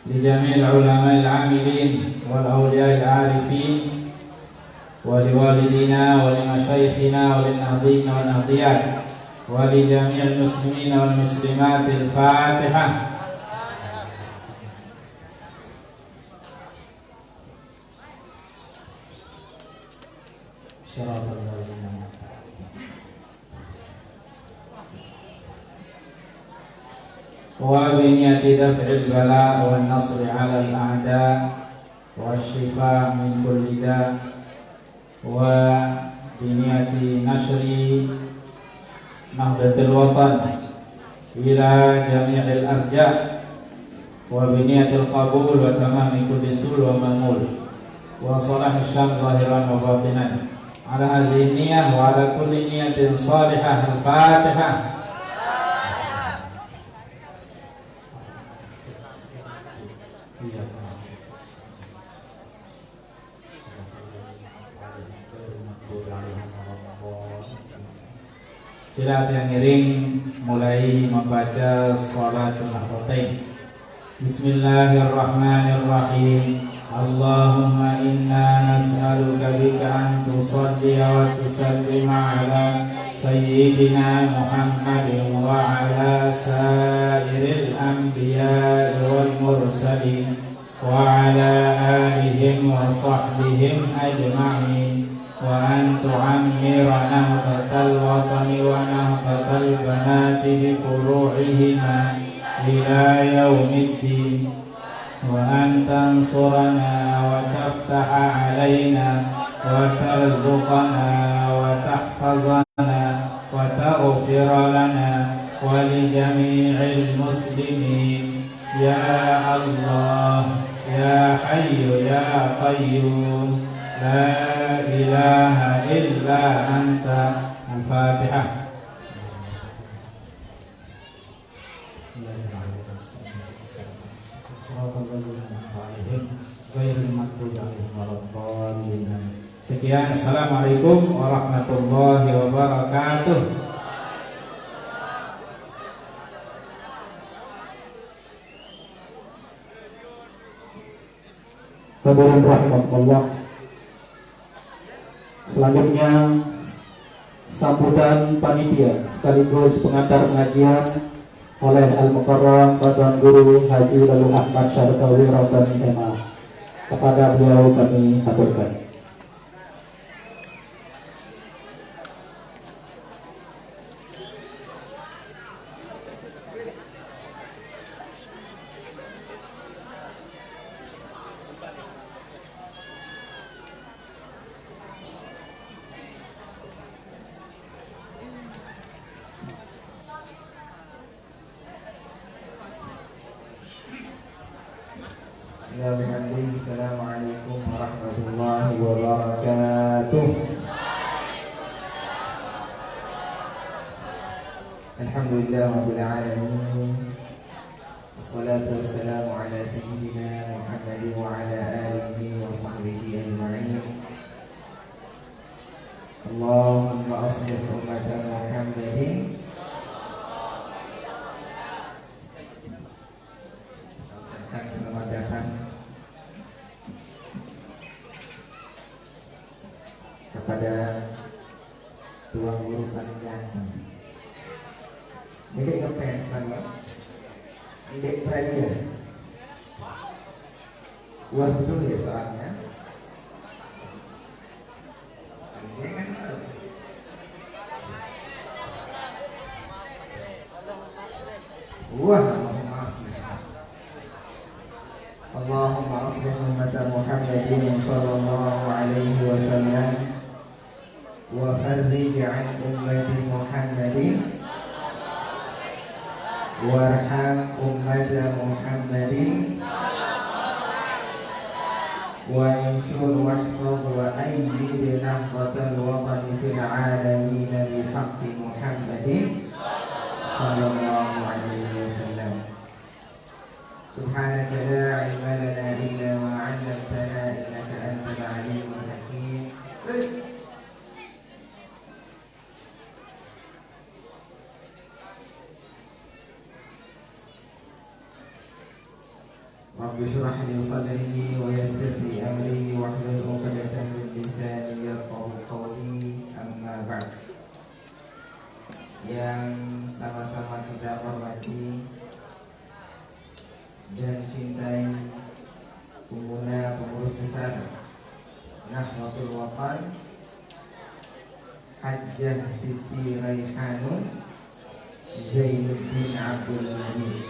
لجميع العلماء العاملين والأولياء العارفين ولوالدينا ولمشايخنا وللنهضين والنهضيات ولجميع المسلمين والمسلمات. الفاتحة. وبنية دفع البلاء والنصر على الأعداء والشفاء من كل داء وبنية نشر نهضة الوطن إلى جميع الأرجاء وبنية القبول وتمام كل سول ومنمول وصلاح الشام ظاهرا وباطنا على هذه النية وعلى كل نية صالحة. الفاتحة. Sila yang ngiring mulai membaca sholatul Nahdlatain. Bismillahirrahmanirrahim. Allahumma inna nas'aluka bika an tusalli wa tusallima ala sayyidina Muhammadin wa ala sairil anbiya wal mursalin wa ala alihim wa sahbihim ajma'in wa an tu'ammira nahbatal watani wa nahbatal banati bi furu'ihima ila yaumiddin wa an tansurana wa taftaha alaina wa tarzuqana wa tahfazana wa taghfira lana wa li jami'il muslimin ya Allah ya Hayyu ya Qayyum la ilaha illa anta. Al-Fatihah. Sekian, assalamualaikum warahmatullahi wabarakatuh. Hadirin rahimakumullah. Selanjutnya sambutan panitia sekaligus pengantar pengajian oleh Al-Mukarram Tuan Guru Haji Lalu Ahmad Syarikawi Rabbani MA. Kepada beliau kami haturkan. Assalamualaikum warahmatullahi wabarakatuh. Alhamdulillah rabbil alamin. Wassalatu wassalamu ala sayyidina Muhammadin wa ala alihi wa sahbihi ajma'in. Allahumma aslih ummata Muhammadin. Selamat datang kepada Tuan Guru paling ganteng. Ini ngefans sama ini praja. Waduh ya soalnya. Wah, Allahumma aslih ummata Muhammadin sallallahu alaihi wasallam wa farrij an ummati Muhammadin warham ummata Muhammadin wa insyur wahfaz wa ayyid nahbatal watani fil alamin bi haqqi Muhammadin sallallahu alaihi wasallam. Subhanaka la ilma lana illa ma 'allamtana innaka antal alimul hakim. Rabbi shrah li sadri wa yassir li amri wahlul 'uqdatam min lisani yafqahu qawli. Amma ba'd. Yang sama-sama kita hormati dan cintai Ummuna pengurus besar Nahdlatul Wathon Hajjah Siti Raihanun Zainuddin Abdul Majid,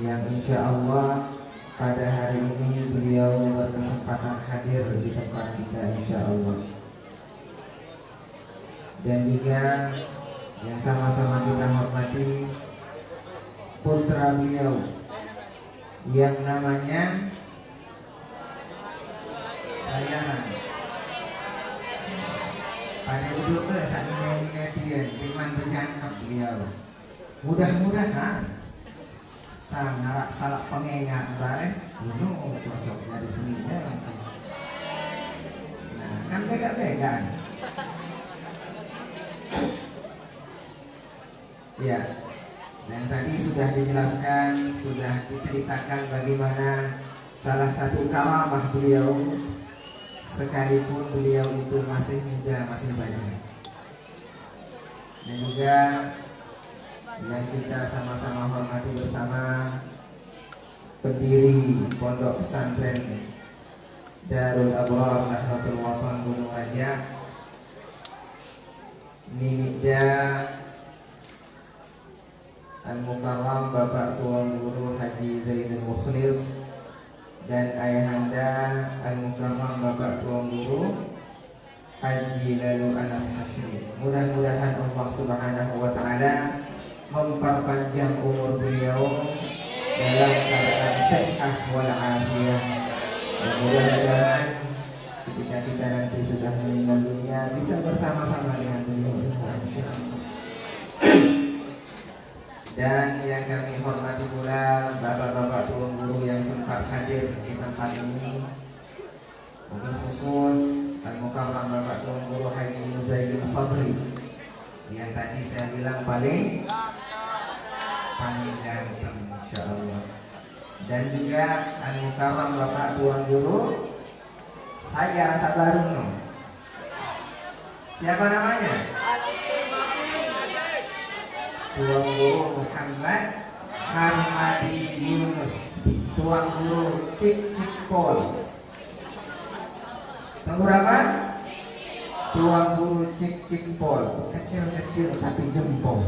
yang insya Allah pada hari ini beliau berkesempatan hadir di tempat kita insya Allah. Dan juga yang sama-sama kita hormati putra beliau yang namanya Sayangan. Pada duduk ke saat ini dia firman berjangkap beliau. Mudah-mudahan sang narak salak pengengat bareng gunung cocok dari sini nanti. Nah, kan bega-bega. Ya, dan tadi sudah dijelaskan, sudah diceritakan bagaimana salah satu karamah beliau, sekalipun beliau itu masih muda, masih banyak. Dan juga yang kita sama-sama hormati bersama pendiri Pondok Pesantren Darul Abrar Nahdlatul Wathon Gunung Raja, Ninida Al-Mukarram Bapak Tuan Guru Haji Zainul Mukhlis dan Ayahanda Al-Mukarram Bapak Tuan Guru Haji Lalu Anas Hashim. Mudah-mudahan Allah Subhanahu wa Ta'ala memperpanjang umur beliau dalam keadaan sehat wal afiyah. Mudah-mudahan ketika kita nanti sudah meninggal dunia bisa bersama-sama dengan beliau semua insyaallah. Dan yang kami hormati pula bapak-bapak tuan guru yang sempat hadir di tempat ini, mungkin khusus Al-Mukarram Bapak Tuan Guru Haji Muzayyin Sabri yang tadi saya bilang paling ganteng insyaallah. Dan juga Al-Mukarram Bapak Tuan Guru saya rasa baru no. Siapa namanya? Tuan Guru Muhammad Harmadi Yunus, Tuan Guru Cik Pol. Tuan apa? Tuan Guru Cik Pol. Kecil-kecil tapi jempol.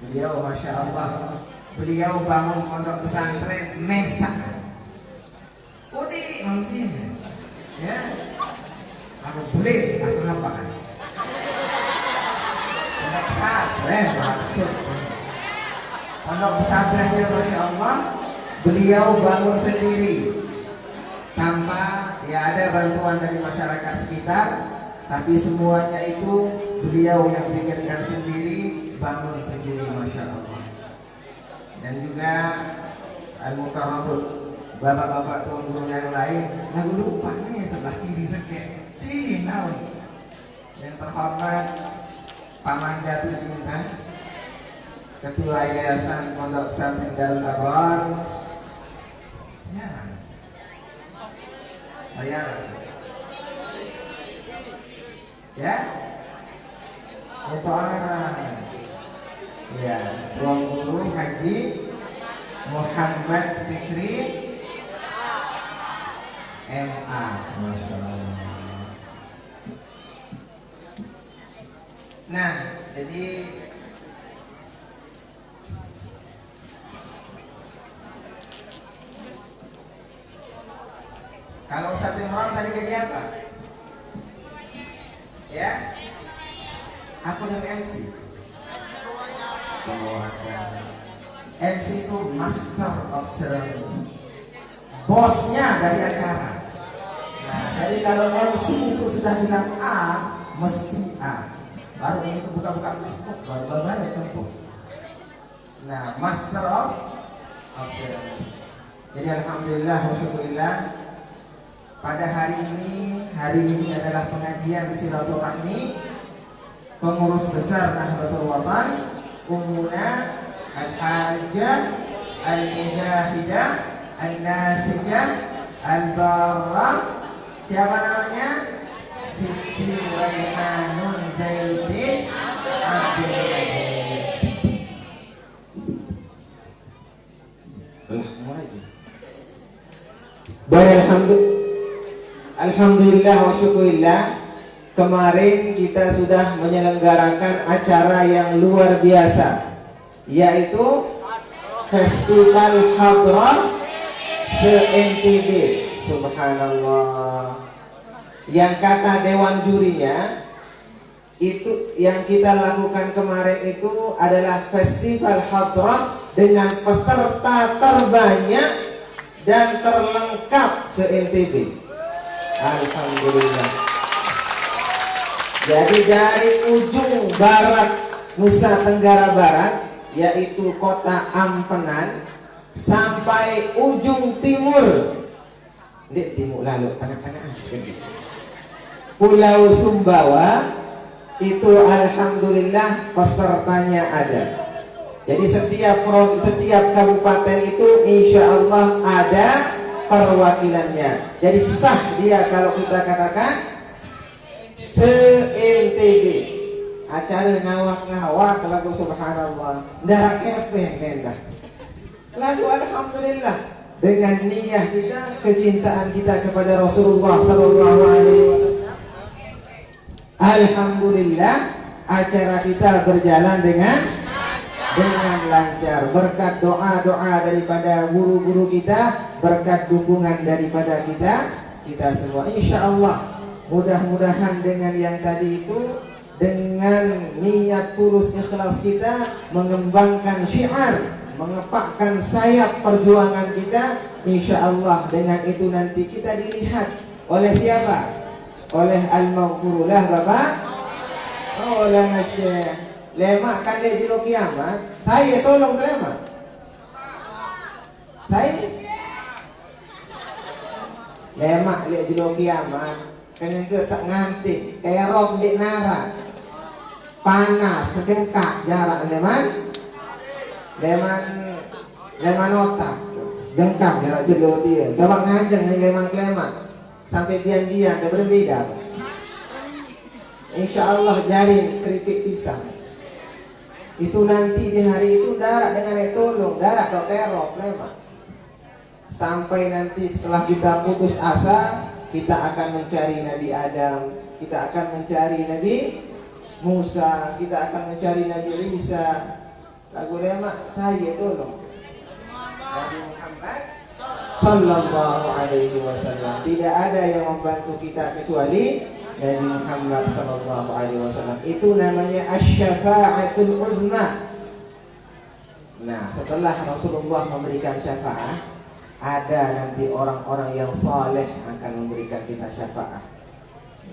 Beliau Masya Allah, beliau bangun pondok pesantren Mesak. Udah manusia, ya. Aku beli, aku apa? Pondok pesantren maksud. Pondok pesantrennya Masya Allah, beliau bangun sendiri tanpa ya ada bantuan dari masyarakat sekitar, tapi semuanya itu beliau yang pikirkan sendiri, bangun sendiri Masya Allah. Dan juga Al-Mukarram bapak-bapak tuan guru yang lain, lagu lupa nih sebelah kiri sekek sini tahun yang terhormat Pamanda Tercinta, Ketua Yayasan Pondok Pesantren Darul Abrar, ya saya ya untuk orang ya Tuan Guru Haji Muhammad Fikri MA. Masya Allah. Nah, jadi kalau Ustaz Imran tadi jadi apa? Ya, aku yang MC. MC itu Master of Ceremony, bosnya dari acara. Nah, jadi kalau MC itu sudah bilang A, mesti A. Baru itu buka-buka Facebook, baru ya tempuh. Nah, Master of Ceremony. Jadi alhamdulillah, alhamdulillah. Pada hari ini adalah pengajian silaturahmi pengurus besar Nahdlatul Wathon Ummuna Al-Hajjah al-mujahidah, an-nasijah, al-barrah. Siapa namanya? Siti Raihanun Zaidin Abdul Majid. Baik, alhamdulillah wa syukurillah. Kemarin kita sudah menyelenggarakan acara yang luar biasa, yaitu Festival Hadrah se-NTB. Subhanallah. Yang kata dewan jurinya, itu yang kita lakukan kemarin itu adalah Festival Hadrah dengan peserta terbanyak dan terlengkap se-NTB. Alhamdulillah. Jadi dari ujung barat Nusa Tenggara Barat, yaitu kota Ampenan, sampai ujung timur, di timur lalu tengah-tengah, Pulau Sumbawa, itu alhamdulillah pesertanya ada. Jadi setiap kabupaten itu insya Allah ada perwakilannya. Jadi sah dia kalau kita katakan se-NTB. Acara ngawak-ngawak lagu subhanallah, darah kepeng nendah. Lalu alhamdulillah dengan niat kita, kecintaan kita kepada Rasulullah sallallahu alaihi wasallam. Alhamdulillah acara kita berjalan dengan lancar berkat doa-doa daripada guru-guru kita, berkat dukungan daripada kita semua. Insyaallah mudah-mudahan dengan yang tadi itu, dengan niat tulus ikhlas kita mengembangkan syiar, mengepakkan sayap perjuangan kita, insyaallah dengan itu nanti kita dilihat oleh siapa? Oleh al-maghfurullah Bapak Maulana Syekh. Lemak kan dia jilo kiamat, saya tolong lemak. Saya lemak dia jilo kiamat, kena ke sak ngantik kayak rob di nara. Panas secengkak jarak leman otak jengkak jarak jelo dia. Coba ngajeng nih lemak sampai bian-bian ada berbeda. Insyaallah jaring keripik pisang itu nanti di hari itu darat dengan tolong darat atau teror lemak. Sampai nanti setelah kita putus asa, kita akan mencari Nabi Adam, kita akan mencari Nabi Musa, kita akan mencari Nabi Isa. Lagu lemak saya tolong Nabi Muhammad sallallahu alaihi wasallam. Tidak ada yang membantu kita kecuali Nabi Muhammad sallallahu alaihi wasallam. Itu namanya asy-syafa'atul uzma. Nah, setelah Rasulullah memberikan syafaat, ada nanti orang-orang yang saleh akan memberikan kita syafaat.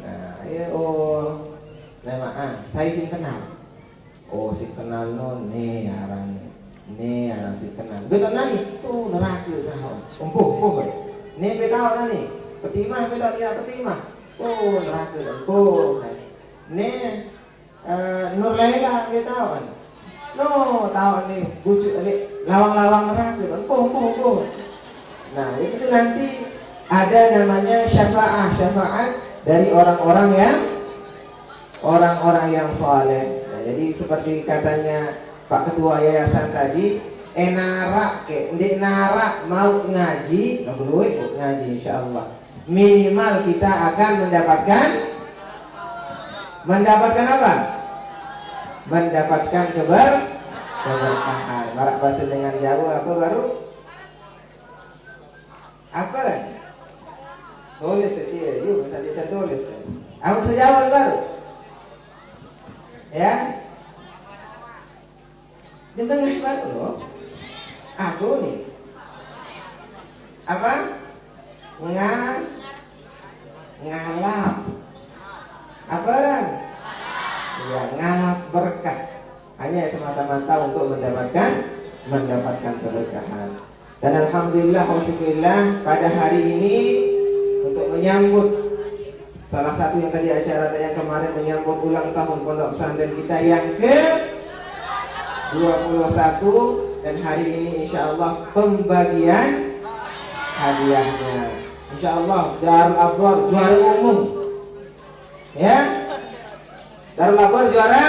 Nah, saya sing kenal. Oh, si kenal non nih aran si kenal. Betul nani? Tuh neraka tahu. Umpuh. Nih betahu nani. Petimah betahu dia petimah. Oh neraka umpuh. Nih Nur Laila betahu. No tahu nih bujuk lawang-lawang neraka umpuh. Nah, itu nanti ada namanya syafaat dari orang-orang yang saleh. Nah, jadi seperti katanya Pak Ketua Yayasan tadi, ndek narak mau ngaji, nggak perlu ngaji insyaallah. Minimal kita akan mendapatkan apa? Mendapatkan keberkahan. Barak bahasa dengan Jawa apa baru? Apa? Tulis saja, yuk bisa tulis. Aku bisa jawab baru. Ya? Di tengah baru loh. Aku nih. Apa? Ngalap. Apa kan? Ya, ngalap berkah. Hanya semata-mata untuk mendapatkan keberkahan. Dan alhamdulillah walsyukurillah pada hari ini untuk menyambut salah satu yang tadi acara yang kemarin menyambut ulang tahun pondok pesantren kita yang ke 21 Dan hari ini insya Allah pembagian hadiahnya. Insya Allah Darul Abrar juara umum, ya. Darul Abrar juara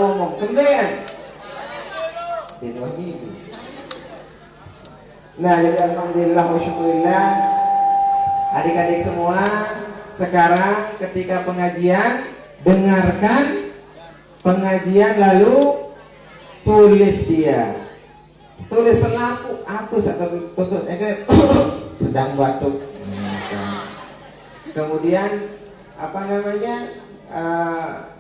umum. Kemudian nah, jadi alhamdulillah wa syukurillah, adik-adik semua, sekarang ketika pengajian, dengarkan pengajian lalu tulis dia. Tulis selaku aku sedang batuk. Kemudian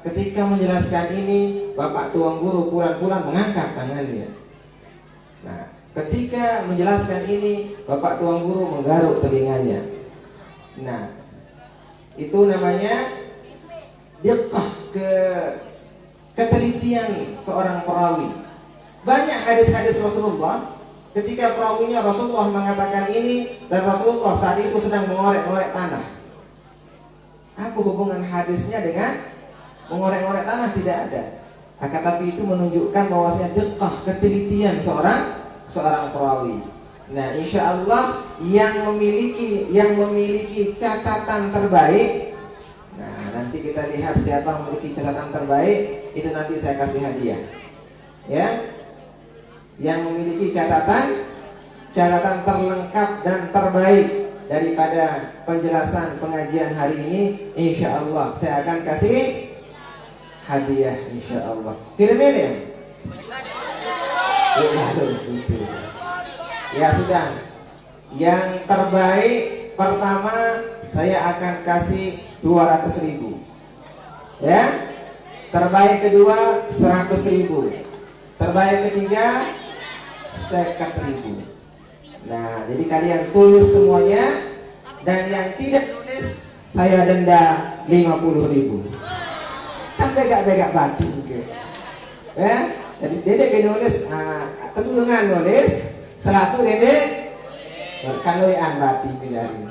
ketika menjelaskan ini, Bapak Tuan Guru pulang-pulang mengangkat tangannya. Nah, ketika menjelaskan ini, Bapak Tuan Guru menggaruk telinganya. Nah, itu namanya diqah, ketelitian seorang perawi. Banyak hadis-hadis Rasulullah, ketika perawinya Rasulullah mengatakan ini, dan Rasulullah saat itu sedang mengorek-ngorek tanah. Apa hubungan hadisnya dengan mengorek-ngorek tanah? Tidak ada. Akan tapi itu menunjukkan bahwasanya diqah, ketelitian seorang perawi. Nah, insya Allah yang memiliki catatan terbaik. Nah, nanti kita lihat siapa memiliki catatan terbaik, itu nanti saya kasih hadiah. Ya, yang memiliki catatan terlengkap dan terbaik daripada penjelasan pengajian hari ini, insya Allah saya akan kasih hadiah, insya Allah. Kirimin ya? Ya sudah. Yang terbaik pertama saya akan kasih 200.000. Ya. Terbaik kedua 100.000. Terbaik ketiga 50.000. Nah, jadi kalian tulis semuanya, dan yang tidak tulis saya denda 50.000. Kan begak-begak batin gitu. Ya. Jadi dedek nulis, tentu dengan nulis selaku dedek kaloyan bati pilari.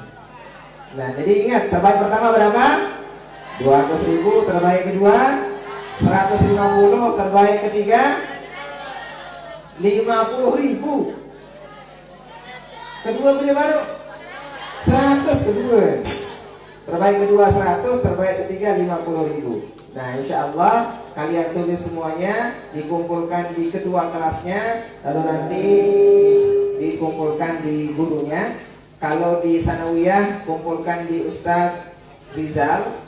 Nah, jadi ingat, terbaik pertama berapa? 200.000, terbaik kedua 150, terbaik ketiga 50.000. Kedua punya baru 100 kedua. Terbaik kedua 100, terbaik ketiga 50.000. Nah, insya Allah kalian tulis semuanya, dikumpulkan di ketua kelasnya, lalu nanti dikumpulkan di gurunya. Kalau di sanawiyah kumpulkan di Ustadz Rizal,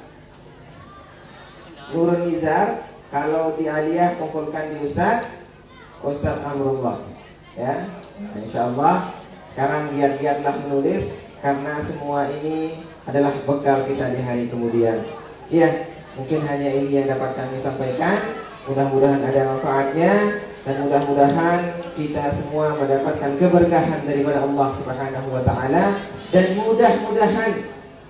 Nurul Nizar. Kalau di aliyah kumpulkan di Ustadz Amrullah. Ya, nah, insya Allah sekarang giat-giatlah menulis, karena semua ini adalah bekal kita di hari kemudian. Ya, mungkin hanya ini yang dapat kami sampaikan. Mudah-mudahan ada manfaatnya, dan mudah-mudahan kita semua mendapatkan keberkahan daripada Allah Subhanahu wa taala, dan mudah-mudahan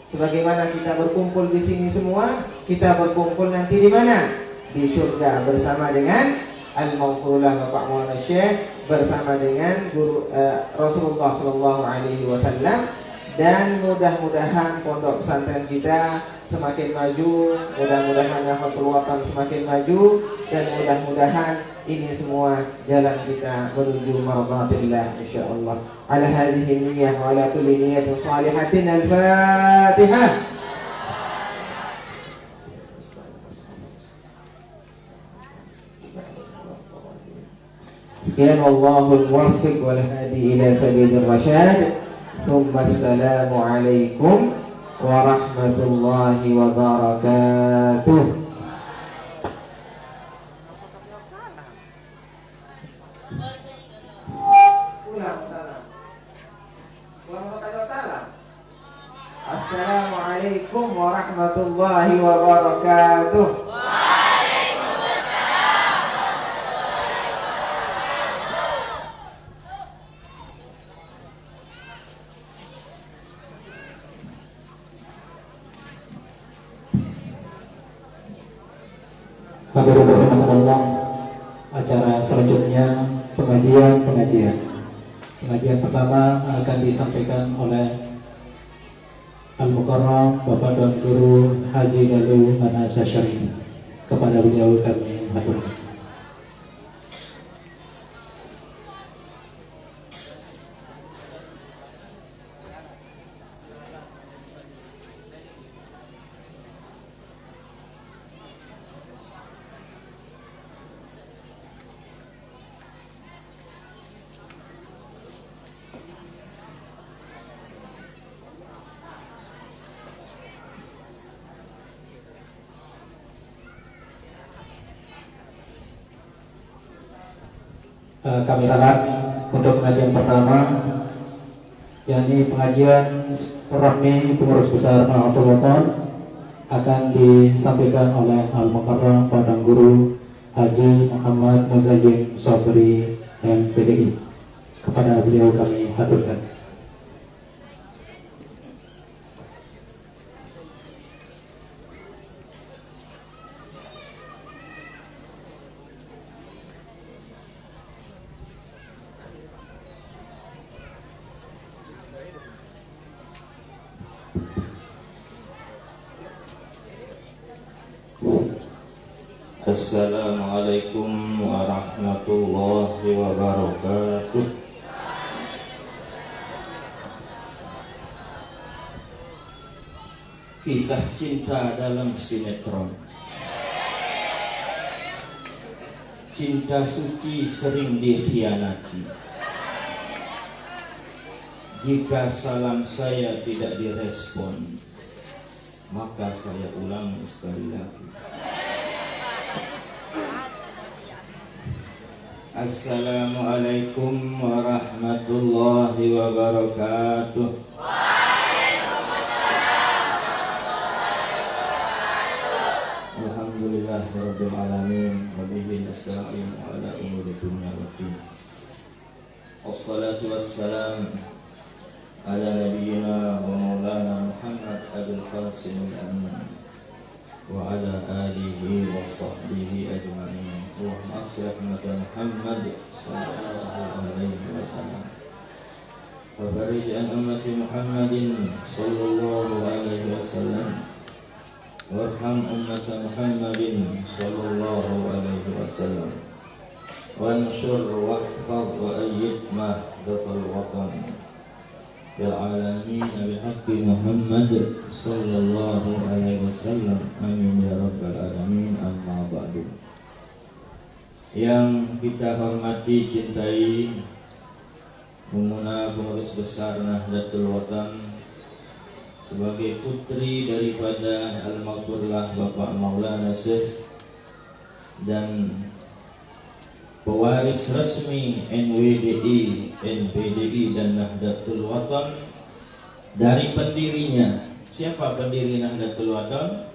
sebagaimana kita berkumpul di sini semua, kita berkumpul nanti di mana? Di surga bersama dengan Al-Maghfurullah Bapak Maulana Syekh, bersama dengan guru Rasulullah sallallahu alaihi wasallam. Dan mudah-mudahan pondok pesantren kita semakin maju, mudah-mudahan Nahdlatul Watan semakin maju, dan mudah-mudahan ini semua jalan kita menuju mardhatillah insyaallah. Ala hadhihi niyyah wa ala kulli niyyatin shalihatin. Al-Fatihah. Sekian, wallahul muwaffiq wal hadi ila sabilir rasyad. Assalamualaikum warahmatullahi wabarakatuh. Assalamualaikum warahmatullahi wabarakatuh. Hadirin rahimakumullah, acara selanjutnya pengajian pertama akan disampaikan oleh Al-Mukarram Bapak dan Guru Haji Lalu Anasasyari. Kepada beliau kami haturkan. kami ralat untuk pengajian pertama, yakni pengajian Rahmi Pengurus Besar Nahdlatul Wathon, akan disampaikan oleh Al-Mukarram Padang Guru Haji Muhammad Muzajin Sobri MPDI. Kepada beliau kami haturkan. Assalamualaikum warahmatullahi wabarakatuh. Kisah cinta dalam sinetron. Cinta suci sering dikhianati. Jika salam saya tidak direspon, maka saya ulang sekali lagi. Assalamualaikum warahmatullahi wabarakatuh. Alhamdulillahirabbil alamin wa bihi nasta'in ala umuri dunya waddin. Wassalatu wassalam ala nabiyyina wa maulana Muhammad Abul Qasim al-Amin wa ala alihi wa sahbihi ajma'in. Allahumma salli ala Muhammad sallallahu alaihi wasallam wa barik an ummati Muhammadin sallallahu alaihi wasallam warham ummata Muhammadin sallallahu alaihi wasallam wanshur wahfaz wa ayyid mahdathal watan bil alamin bihaqqi Muhammad sallallahu alaihi wasallam. Amin ya rabbal alamin. Amma ba'du. Yang kita hormati, cintai Mumuna Pengurus Besar Nahdlatul Wathon, sebagai putri daripada Al-Maghfurlah Bapak Maulana Syekh dan pewaris resmi NWDI, NPDI dan Nahdlatul Wathon dari pendirinya. Siapa pendiri Nahdlatul Wathon?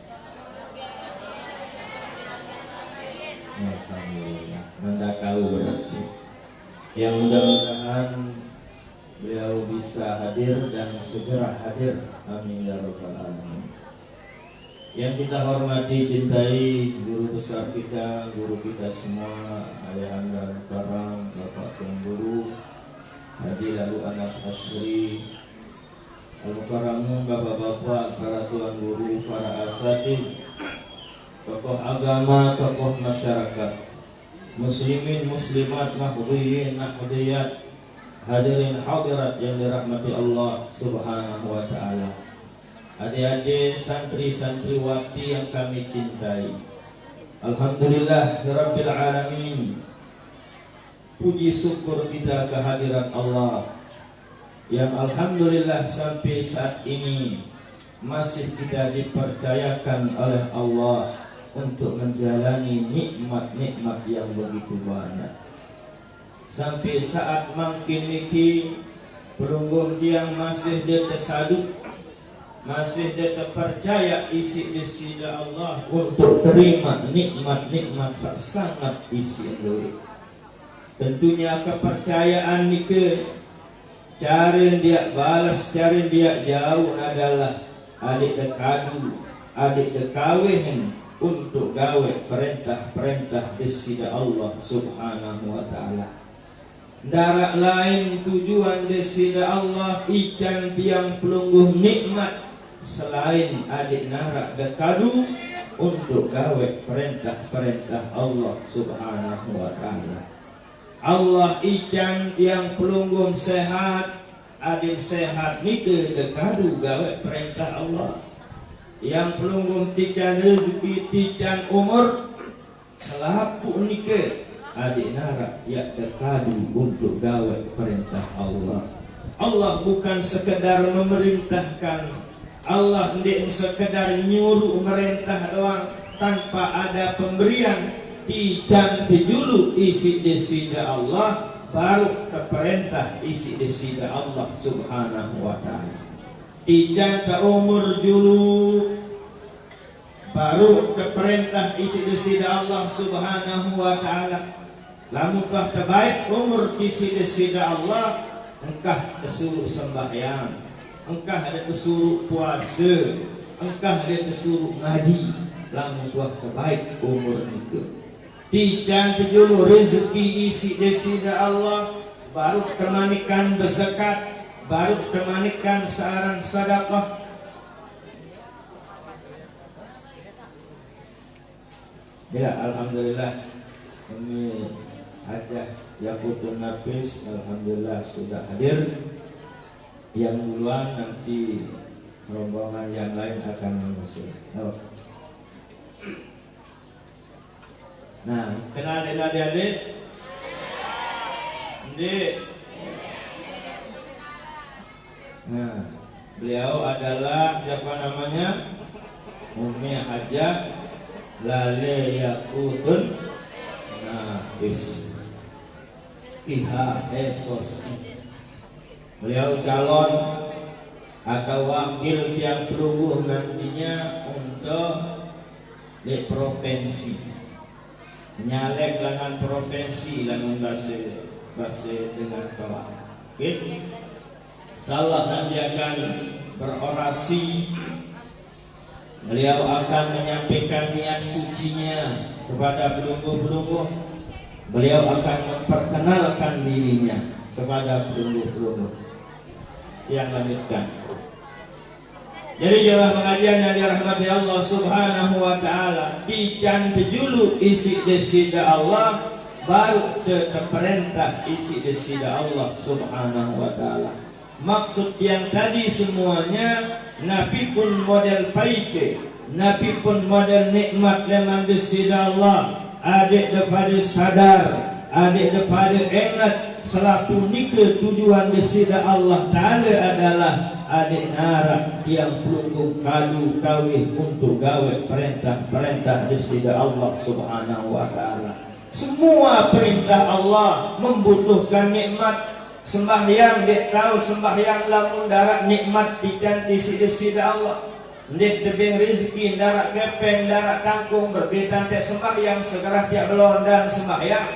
Alhamdulillah, Anda tahu berarti. Yang mudah-mudahan beliau bisa hadir dan segera hadir. Amin ya rabbal alamin. Yang kita hormati, cintai guru besar kita, guru kita semua, Ayahanda Mukarram Bapak Tuan Guru Haji Lalu Anas Asyri, Al-Mukarram, bapak-bapak, para tuan guru, para asatiz, tokoh agama, tokoh masyarakat, muslimin, muslimat, nahdhiyin, nahdhiyat, hadirin hadirat yang dirahmati Allah Subhanahu wa taala. Adik-adik, santri-santriwati yang kami cintai. Alhamdulillah rabbil alamin. Puji syukur kita kehadiran Allah yang alhamdulillah sampai saat ini masih kita dipercayakan oleh Allah untuk menjalani nikmat-nikmat yang begitu banyak. Sampai saat makin niki perungguh yang masih dia tersaduk, masih dia terpercaya isi Allah untuk terima nikmat-nikmat sangat isi dulu. Tentunya kepercayaan niki cara dia balas, cara dia jauh adalah adik dekadu, adik dekawin untuk gawe perintah-perintah desida Allah Subhanahu wa taala. Darak lain tujuan desida Allah ican tiang pelungguh nikmat selain adik narak dekadu untuk gawe perintah-perintah Allah Subhanahu wa taala. Allah ican tiang pelungguh sehat, adik sehat nike dekadu gawe perintah Allah. Yang pelungguh tican rezeki, tican umur selaku nike adik narak ya dekadu untuk gawe perintah Allah. Allah bukan sekedar memerintahkan, Allah tidak sekedar nyuruh merintah doang tanpa ada pemberian, tijan tejulu isi desida Allah, baru keperintah isi desida Allah subhanahu wa ta'ala. Tijan ke umur julu, baru keperintah isi desida Allah subhanahu wa ta'ala. Lamun kah terbaik umur isi desida Allah, engkah kesuruh sembahyang, engkah ada kesuruh puasa, engkah ada kesuruh ngaji. Lamun kah terbaik umur itu. Tijan tejulu rezeki isi desida Allah, baru kemanikan berzakat, baru kemanikan searan sedekah. Ya, alhamdulillah. Ini Hajah Yakutun Nafis, alhamdulillah sudah hadir. Yang duluan nanti rombongan yang lain akan menyusul. Nah, kenal adik-adik? Adik. Nah, beliau adalah siapa namanya? Umi Hajah Lale Yakutun Nafis Iha Esos. Beliau calon atau wakil yang perungguh nantinya untuk di provinsi, nyalek dengan provinsi dengan bahasa dengan kawan. Okay? Insyaallah nanti akan berorasi. Beliau akan menyampaikan niat sucinya kepada pelungguh-pelungguh. Beliau akan memperkenalkan dirinya kepada pelungguh-pelungguh yang lanjutkan. Jadi jemaah pengajian yang dirahmati Allah subhanahu wa ta'ala, tijan tejulu isi desida Allah, baru keperintah isi desida Allah subhanahu wa ta'ala. Maksud yang tadi semuanya, Nabi pun model paike, Nabi pun model nikmat dengan desida Allah. Adik daripada sadar, adik daripada ingat selaku nikah tujuan desida Allah Ta'ala adalah adik narak yang pelungguh kadu kawih untuk gawe perintah-perintah desida Allah subhanahu wa ta'ala. Semua perintah Allah membutuhkan nikmat. Sembahyang, dia tahu sembahyang lamun darat nikmat dicantik desida Allah. Dia tebing rezeki, darat gepeng, darat kangkung, berbitan tiap sembahyang, segera tiap belon dan sembahyang.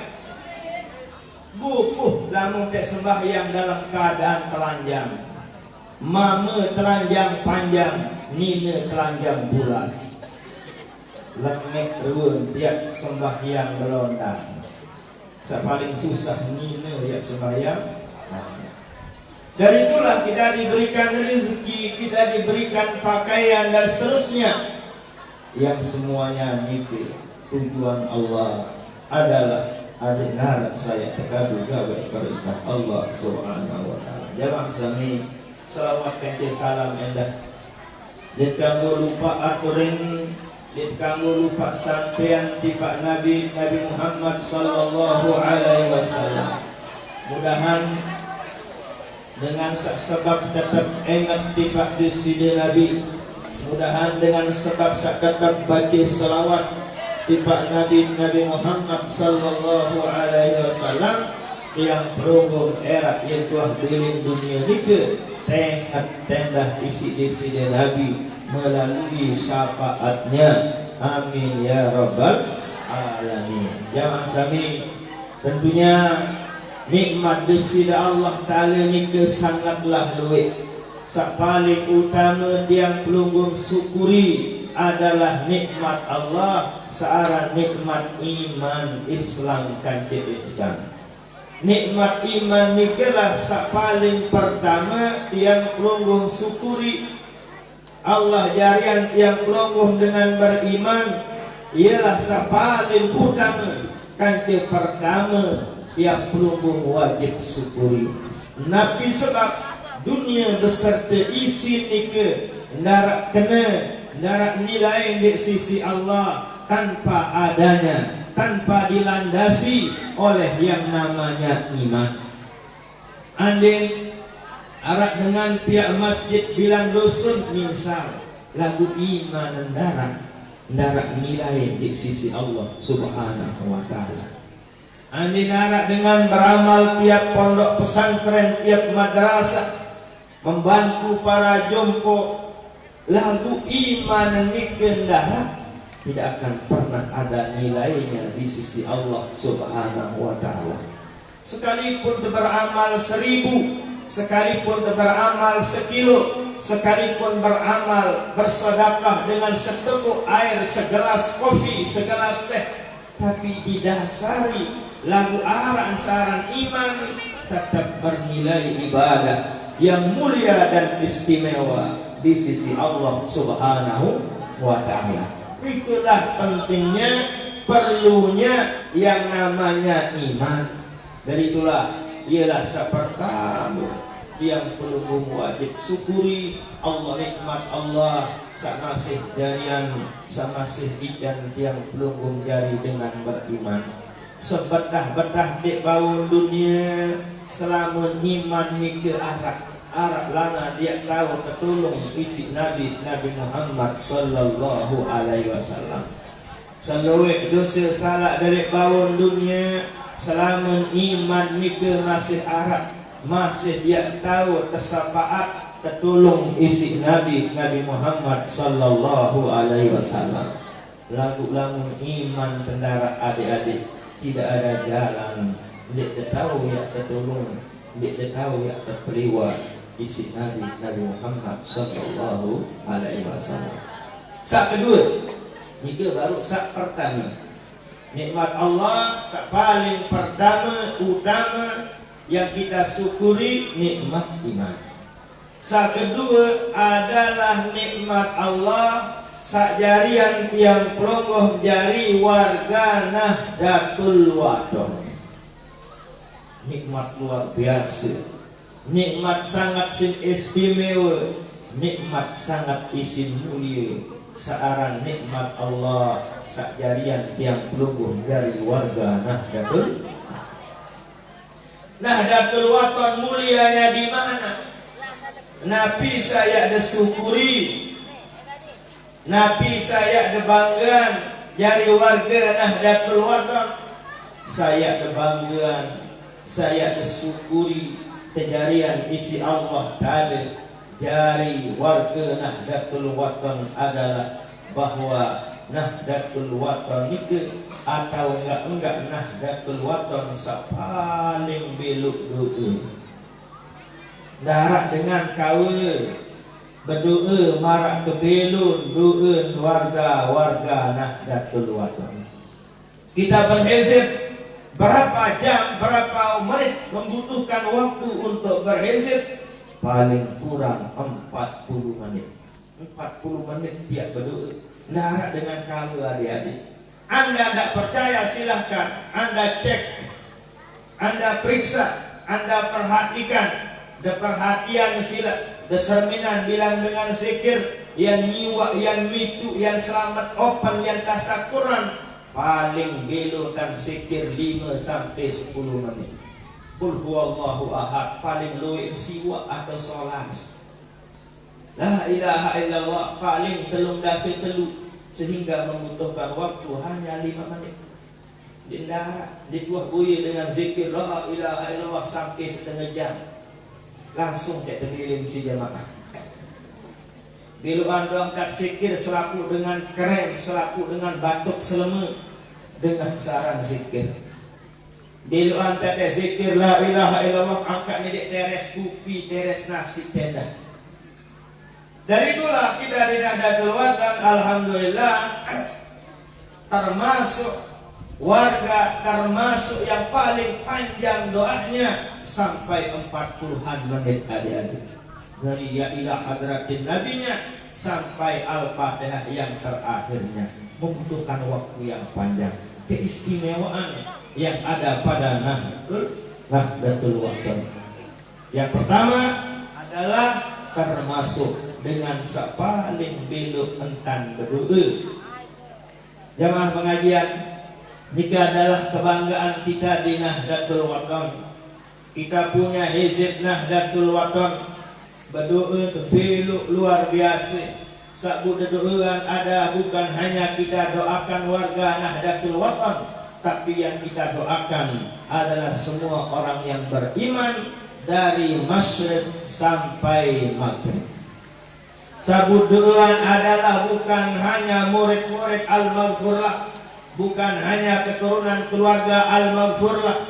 Bukuh lamun tiap sembahyang dalam keadaan telanjang. Mama telanjang panjang, nina telanjang bulan. Lengek ruun tiap sembahyang belon dan. Paling susah nina tiap sembahyang. Dari itulah kita diberikan rezeki, kita diberikan pakaian dan seterusnya, yang semuanya itu tujuan Allah adalah adik narak saya terkadu gawe perintah Allah subhanahu wa ta'ala. Jamaah sami salawat kece salam endah. Dit kamu lupa aturin, dit kamu lupa sampean tiba Nabi Muhammad sallallahu alaihi wasallam. Mudahan dengan sebab tetap ingat tiba di sini Nabi, mudahan dengan sebab tetap baca selawat tiba Nabi Muhammad sallallahu alaihi wasallam yang perungguh era yang telah keliling dunia ini tenda isi di sini Nabi melalui syafaatnya. Amin ya rabbal alamin. Jamaah sami, tentunya nikmat desida Allah Ta'ala ni sangatlah luwih. Sak paling utama yang pelungguh syukuri adalah nikmat Allah, searah nikmat iman Islam kanci ihsan. Nikmat iman ni kelah sak paling pertama yang pelungguh syukuri. Allah jarian yang pelungguh dengan beriman ialah sak paling utama kanci pertama yang pelungguh wajib syukuri. Nabi sebab dunia beserta isi nikah narak kena, narak nilai di sisi Allah tanpa adanya, tanpa dilandasi oleh yang namanya iman. Andin arak dengan pihak masjid bilang dosun misal lagu iman dan darah, Ndarak nilai di sisi Allah Subhanahu wa taala. Andi narak dengan beramal tiap pondok pesantren, tiap madrasah, membantu para jompo, lagu iman nikeun darat, tidak akan pernah ada nilainya di sisi Allah Subhanahu wa taala. Sekalipun beramal 1000, sekalipun beramal 1 kilo, sekalipun beramal bersedekah dengan seteguk air, segelas kopi, segelas teh, tapi didasari lagu aran saran iman, tetap bernilai ibadah yang mulia dan istimewa di sisi Allah Subhanahu wa taala. Itulah pentingnya, perlunya yang namanya iman. Dari itulah ialah sepertama yang perlu wajib syukuri Allah, nikmat Allah samasih jarian, samasih ijan yang pelunggung jari dengan beriman. Sebedah-bedah di bawah dunia selama iman ni ke arak lana dia tahu ketulung isi Nabi Muhammad sallallahu alaihi wasallam. Selawe dosa salah dari bawah dunia selama iman ni ke masih arak, masih dia tahu tersapaat ketulung isi Nabi Muhammad sallallahu alaihi wasallam. Lagu-lagu iman tendara adik-adik tidak ada jalan, tidak tahu ya tertolong, tidak tahu ya terperiwa isi Nabi Muhammad sallallahu alaihi wasallam. Sak kedua, ini baru sak pertama. Nikmat Allah sak paling pertama utama yang kita syukuri nikmat iman. Sak kedua adalah nikmat Allah sajarian tiang pelonggoh jari warga Nahdlatul Wathon. Nikmat luar biasa, nikmat sangat istimewa, nikmat sangat isim mulia. Searan nikmat Allah sajarian tiang pelonggoh jari warga Nahdlatul Wathon mulianya di mana? Nabi saya disyukuri, Nabi saya debanggaan jari warga Nahdlatul Wathon, saya debanggaan, saya disyukuri kejarian isi Allah Ta'ala jari warga Nahdlatul Wathon adalah bahwa Nahdlatul Wathon itu atau enggak Nahdlatul Wathon paling beluk doa. Darat dengan kawal berdoa marak kebelun doa warga Nahdlatul Wathon. Kita berhizib berapa jam, berapa menit membutuhkan waktu untuk berhizib? Paling kurang 40 menit. 40 menit dia berdoa. Darat dengan kamu adik-adik. Anda tidak percaya silahkan Anda cek, Anda periksa, Anda perhatikan. Da perhatian sila, da serminan bilang dengan zikir yang nyiwa, yang mitu, yang selamat open, yang tasakuran paling belo dan zikir 5 sampai 10 menit. Qul huwallahu ahad paling luwih siwa atau salat. La ilaha illallah paling telung dasi telu sehingga membutuhkan waktu hanya 5 menit. Di darat dikuah buaya dengan zikir la ilaha illallah sampai setengah jam. Langsung cek terpilih si jamaah. Bila anda angkat zikir selaku dengan krem, selaku dengan batuk selemu, dengan saran zikir. Bila anda ada zikir la ilaha illallah, angkat ni teres kopi, teres nasi tenda. Dari itulah kita di Nahdlatul Wathon alhamdulillah termasuk warga, termasuk yang paling panjang doanya sampai 40-an menit adik-adik. Dari ya ila hadratin nabinya sampai al-fatihah yang terakhirnya membutuhkan waktu yang panjang. Keistimewaan yang ada pada Nahdlatul Wathon. Yang pertama adalah termasuk dengan paling belok entan berdoa. Jamaah pengajian, jika adalah kebanggaan kita di Nahdlatul Wathon, kita punya hizib Nahdlatul Wathon, berdoa belok luar biasa. Sabudeduan ada bukan hanya kita doakan warga Nahdlatul Wathon, tapi yang kita doakan adalah semua orang yang beriman dari masyriq sampai maghrib. Sabudeduan adalah bukan hanya murid-murid Al-Maghfurlah, bukan hanya keturunan keluarga Al-Maghfurlah,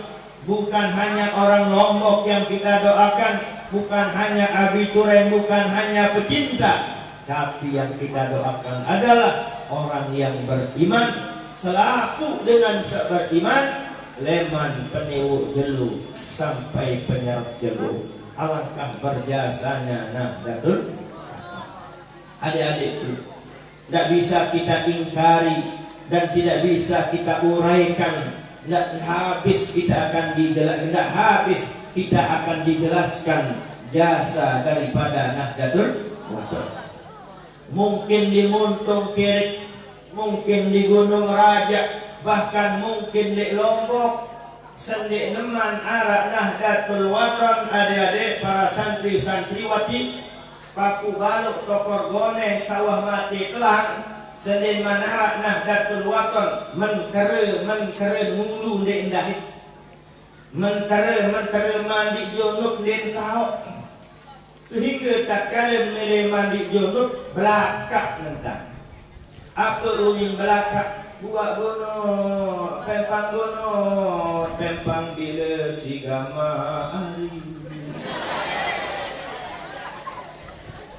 bukan hanya orang Lombok yang kita doakan, bukan hanya abiturien, bukan hanya pecinta, tapi yang kita doakan adalah orang yang beriman. Selaku dengan beriman, leman peniwu jelu sampai penyerap jelu. Alangkah berjasanya Nahdlatul. Adik-adikku, tidak bisa kita ingkari dan tidak bisa kita uraikan. Tidak habis kita akan dijelaskan jasa daripada Nahdlatul Wathon. Mungkin di Muntung Kirik, mungkin di Gunung Raja, bahkan mungkin di Lombok, sendik neman arak Nahdlatul Wathon. Adik-adik para santri-santriwati, Paku Baluk, Tokor Gone, Sawah Mati Telang, sendik manarak Nahdlatul Wathon, mentere mulu di indahit, mentere mandi junub di tahu. Sehingga tak kala milih mandi junub belakak mentang. Apa uning belakak? Buat gono, pempang bila si gama hari.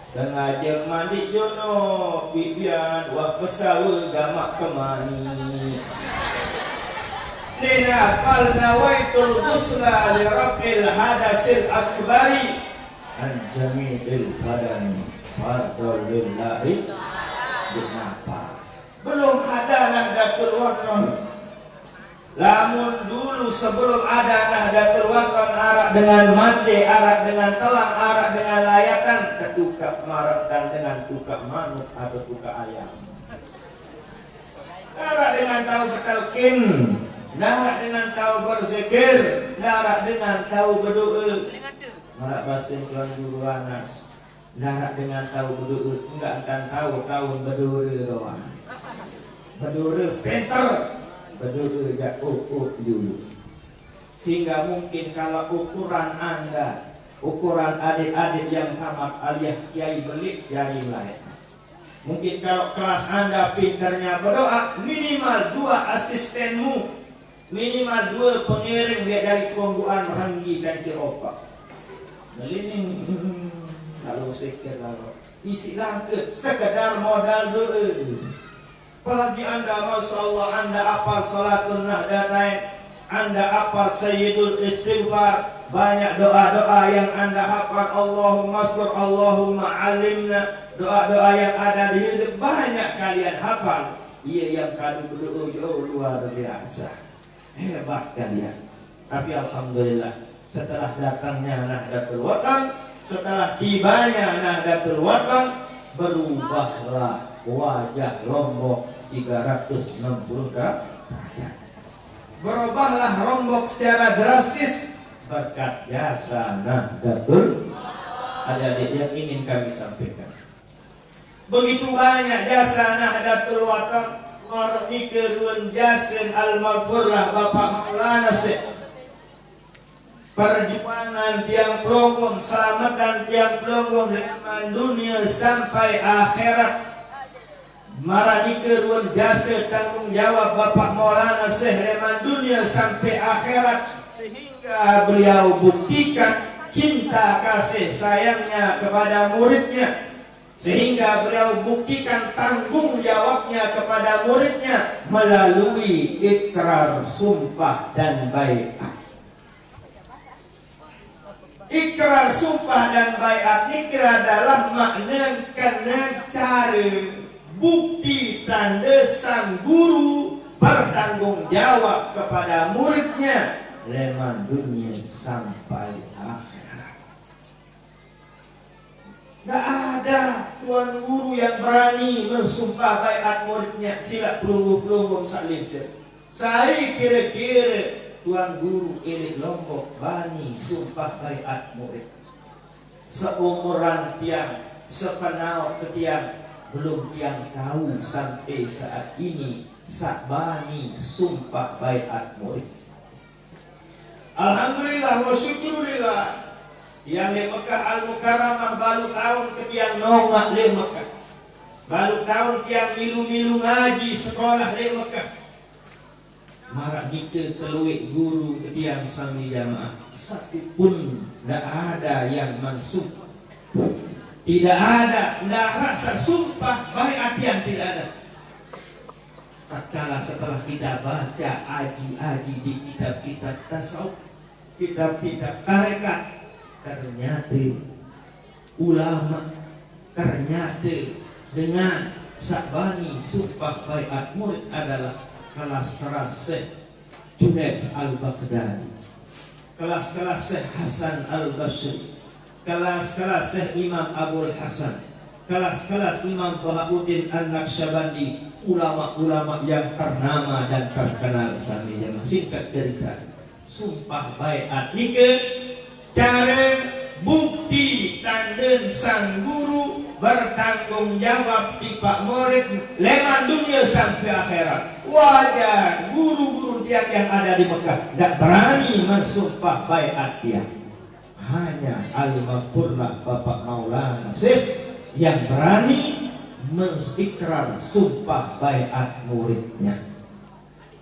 Sengaja mandi junub, bibian wak pesawul gamak kemani. Nina fal nawaitul ghusla li rabbil hadasil akbari. Anjamil badani fardul lillahi. Kenapa? Belum ada Nahdlatul Wathon. Lamun dulu sebelum ada Nahdlatul Wathon, arak dengan mandi, arak dengan telang, arak dengan layatan, ketukak marak dan dengan tukak manuk atau tukak ayam. Arak dengan tahu bertalqin, arak dengan tahu berzikir, arak dengan tahu berdoa. Marak basin tuan guru Anas, darat dengan tahu berdoa, enggak akan tahu berdoa doang. Berdoa pinter, berdoa gak dulu. Sehingga mungkin kalau ukuran Anda, ukuran adik-adik yang tamat aliyah kiai belik jari lain. Mungkin kalau kelas Anda pinternya berdoa, minimal 2 asistenmu, minimal 2 pengiring dia dari Pongguan Ranggi dan Ciropa. Ini kalau sikit kalau isi langkah sekedar modal doa. Apalagi Anda, Masya Allah, Anda apal salatul nahdatain, Anda apal sayyidul istighfar, banyak doa-doa yang Anda hafal. Allahumma askur, Allahumma alimna, doa-doa yang ada di hizib banyak kalian hafal. Iya yang kadu berdoa jauh luar biasa, hebat kalian. Tapi alhamdulillah, setelah datangnya Nahdlatul Wathon, setelah tibanya Nahdlatul Wathon, berubahlah wajah Lombok 360 derajat. Berubahlah Lombok secara drastis berkat jasa Nahdlatul. Adik-adik yang ingin kami sampaikan, begitu banyak jasa Nahdlatul Wathon. Ini keruan jasin Al-Maghfurlah Bapak Maulana Syekh. Perjuangan tiang pelonggung, selamatan tiang pelonggung dari dunia sampai akhirat. Marani keruan jasa tanggung jawab Bapak Maulana Syekh dari dunia sampai akhirat, sehingga beliau buktikan cinta kasih sayangnya kepada muridnya, sehingga beliau buktikan tanggung jawabnya kepada muridnya melalui ikrar, sumpah dan baiat. Ikrar, sumpah dan baiat ini adalah makna karena cara bukti tanda sang guru bertanggung jawab kepada muridnya leman dunia sampai akhirat. Tidak ada tuan guru yang berani mensumpah baiat muridnya. Sila pelunggu-pelunggu salisir. Saya kira-kira tuan guru elit Lombok bani sumpah baiat murid. Seumuran tiang, sepenau ke tiang, belum yang tahu sampai saat ini Sakbani sumpah baiat murid. Alhamdulillah wa syukurillah yang di Mekah Al-Mukarramah baru tahun ketiang nongak di Mekah, baru tahun tiang milu-milu ngaji sekolah di Mekah. Marak kita keluik guru ketiang sami jamaah, satu pun tidak ada yang mansub, tidak ada, tidak rasa sumpah baiat yang tidak ada. Tatkala setelah kita baca aji-aji di kitab-kitab tasawuf, kitab-kitab tarekat, ternyata ulama ternyata dengan Sakbani sumpah baiat murid adalah kelas-kelas Syekh Junaid Al-Baghdadi, kelas-kelas Syekh Hasan Al-Basri, kelas-kelas Syekh Imam Abul Hasan, kelas-kelas Imam Bahabuddin An-Naqsyabandi, ulama-ulama yang ternama dan terkenal sami jamaah. Singkat cerita, sumpah baiat nike cara bukti tanden sang guru bertanggung jawab di pak murid leman dunia sampai akhirat. Wajar guru-guru tiang yang ada di Mekah tidak berani mensumpah baiat dia. Hanya Al-Maghfurlah Bapak Maulana Syekh yang berani menstikrar sumpah baiat muridnya.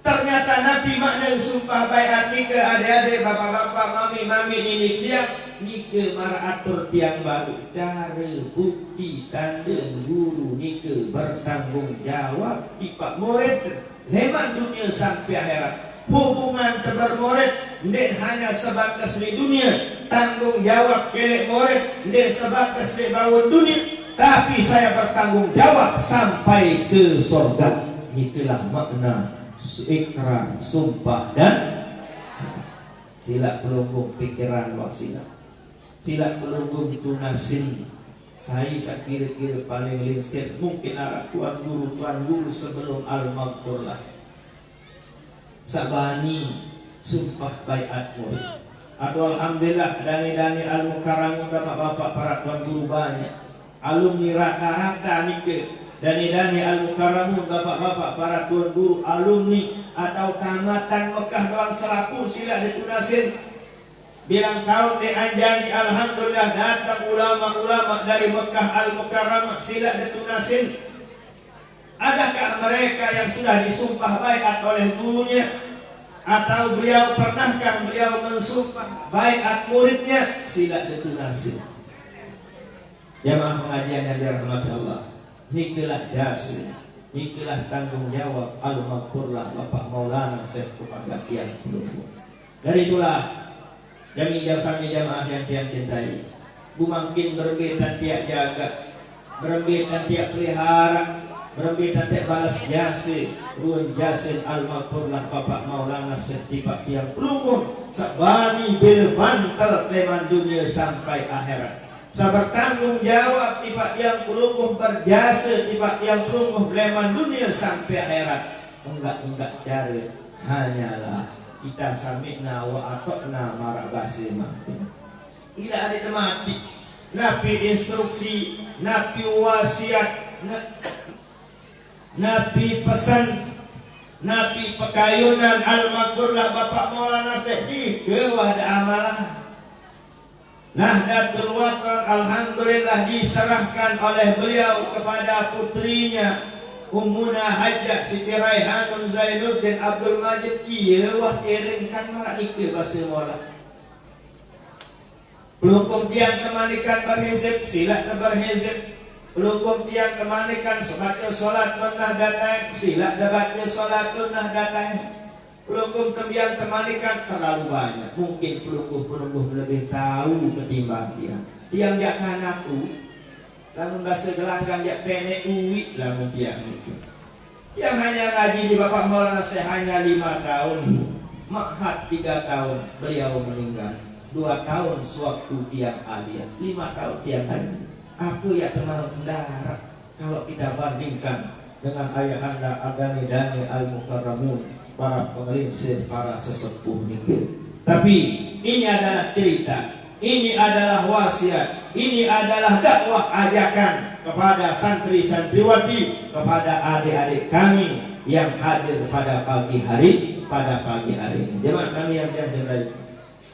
Ternyata Nabi makna sumpah baiat ni ke adik-adik, bapak-bapak, mami-mami ini dia ni ke mara atur tiang baru. Cara bukti tanda guru ni ke bertanggung jawab di pak murid leman dunia sampai akhirat. Hubungan terbermurid tidak hanya sebatas di dunia, tanggung jawab kelek murid tidak sebatas di bawah dunia, tapi saya bertanggung jawab sampai ke surga. Itulah makna ikrar, sumpah dan sila pelunggung pikiran wasila, sila pelunggung tunasin. Saya kira-kira paling lincir mungkin arah tuan guru sebelum Al-Maghfurlah Sakbani sumpah baiat murid. Aduh alhamdulillah dani-dani Al-Mukarramah bapak-bapak para tuan guru banyak, alumni rata-rata nike dani-dani Al-Mukarramah bapak-bapak para tuan guru alumni atau tamatan Mekah doang selaku sila ditunasin. Bilang tahun di Anjani alhamdulillah datang ulama-ulama dari Mekah Al-Mukarramah sila ditunasin. Adakah mereka yang sudah disumpah baiat oleh gurunya? Atau pernahkah beliau mensumpah baiat muridnya? Sila ditunasin. Jamaah pengajian yang dirahmati Allah, nikelah dasar, nikelah tanggung jawab Al-Maghfurlah Bapak Maulana Syekh kepada tiang pelunggung. Dari itulah jami sami jamaah yang tiang cintai, bumangkin berbetan tiak jaga, berbetan tiak pelihara, berbetan tiak balas jasa, ruang jasa Al-Maghfurlah Bapak Maulana Syekh tipak tiang pelunggung. Sakbani bil bantal teman dunia sampai akhirat. Sabar tanggung jawab tipak tiang pelunggung berjasa tipak tiang pelunggung leman dunia sampai akhirat. Enggak cari hanyalah kita sami'na wa ata'na marak basimah. Tidak ada mati. Nabi instruksi, Nabi wasiat, Nabi pesan, Nabi pekayunan Al-Maghfurlah Bapak Maulana Syekh di bawah ada amalah. Nahdlatul Watan alhamdulillah diserahkan oleh beliau kepada putrinya Ummuna Hajjah Siti Raihanun Zainuddin Abdul Majid. Iya wah iringkan marak ikir bahasa mola. Pelungkung tiang kemanikan berhizib, sila berhizib. Pelungkung tiang kemanikan sebaca solat sunnah datang, sila baca solat sunnah datang. Pelungkung tembiang kemanikan terlalu banyak. Mungkin pelungkung lebih tahu ketimbang tiang. Tiang jakkan aku lamun bahasa gelanggang dia pendek uwi lamun tiang itu. Yang hanya ngaji di Bapak Maulana Syekh hanya 5 tahun, Ma'had 3 tahun, beliau meninggal. 2 tahun sewaktu tiang aliyah, 5 tahun tiang haji. Apa ya teman mendarat kalau kita bandingkan dengan ayahanda Agani-dani Al-Mukarramun, para pengelinsir, para sesepuh nikir. Tapi ini adalah cerita, ini adalah wasiat, ini adalah dakwah ajakan kepada santri-santriwati, kepada adik-adik kami yang hadir pada pagi hari ini. Jemaah kami yang cintai,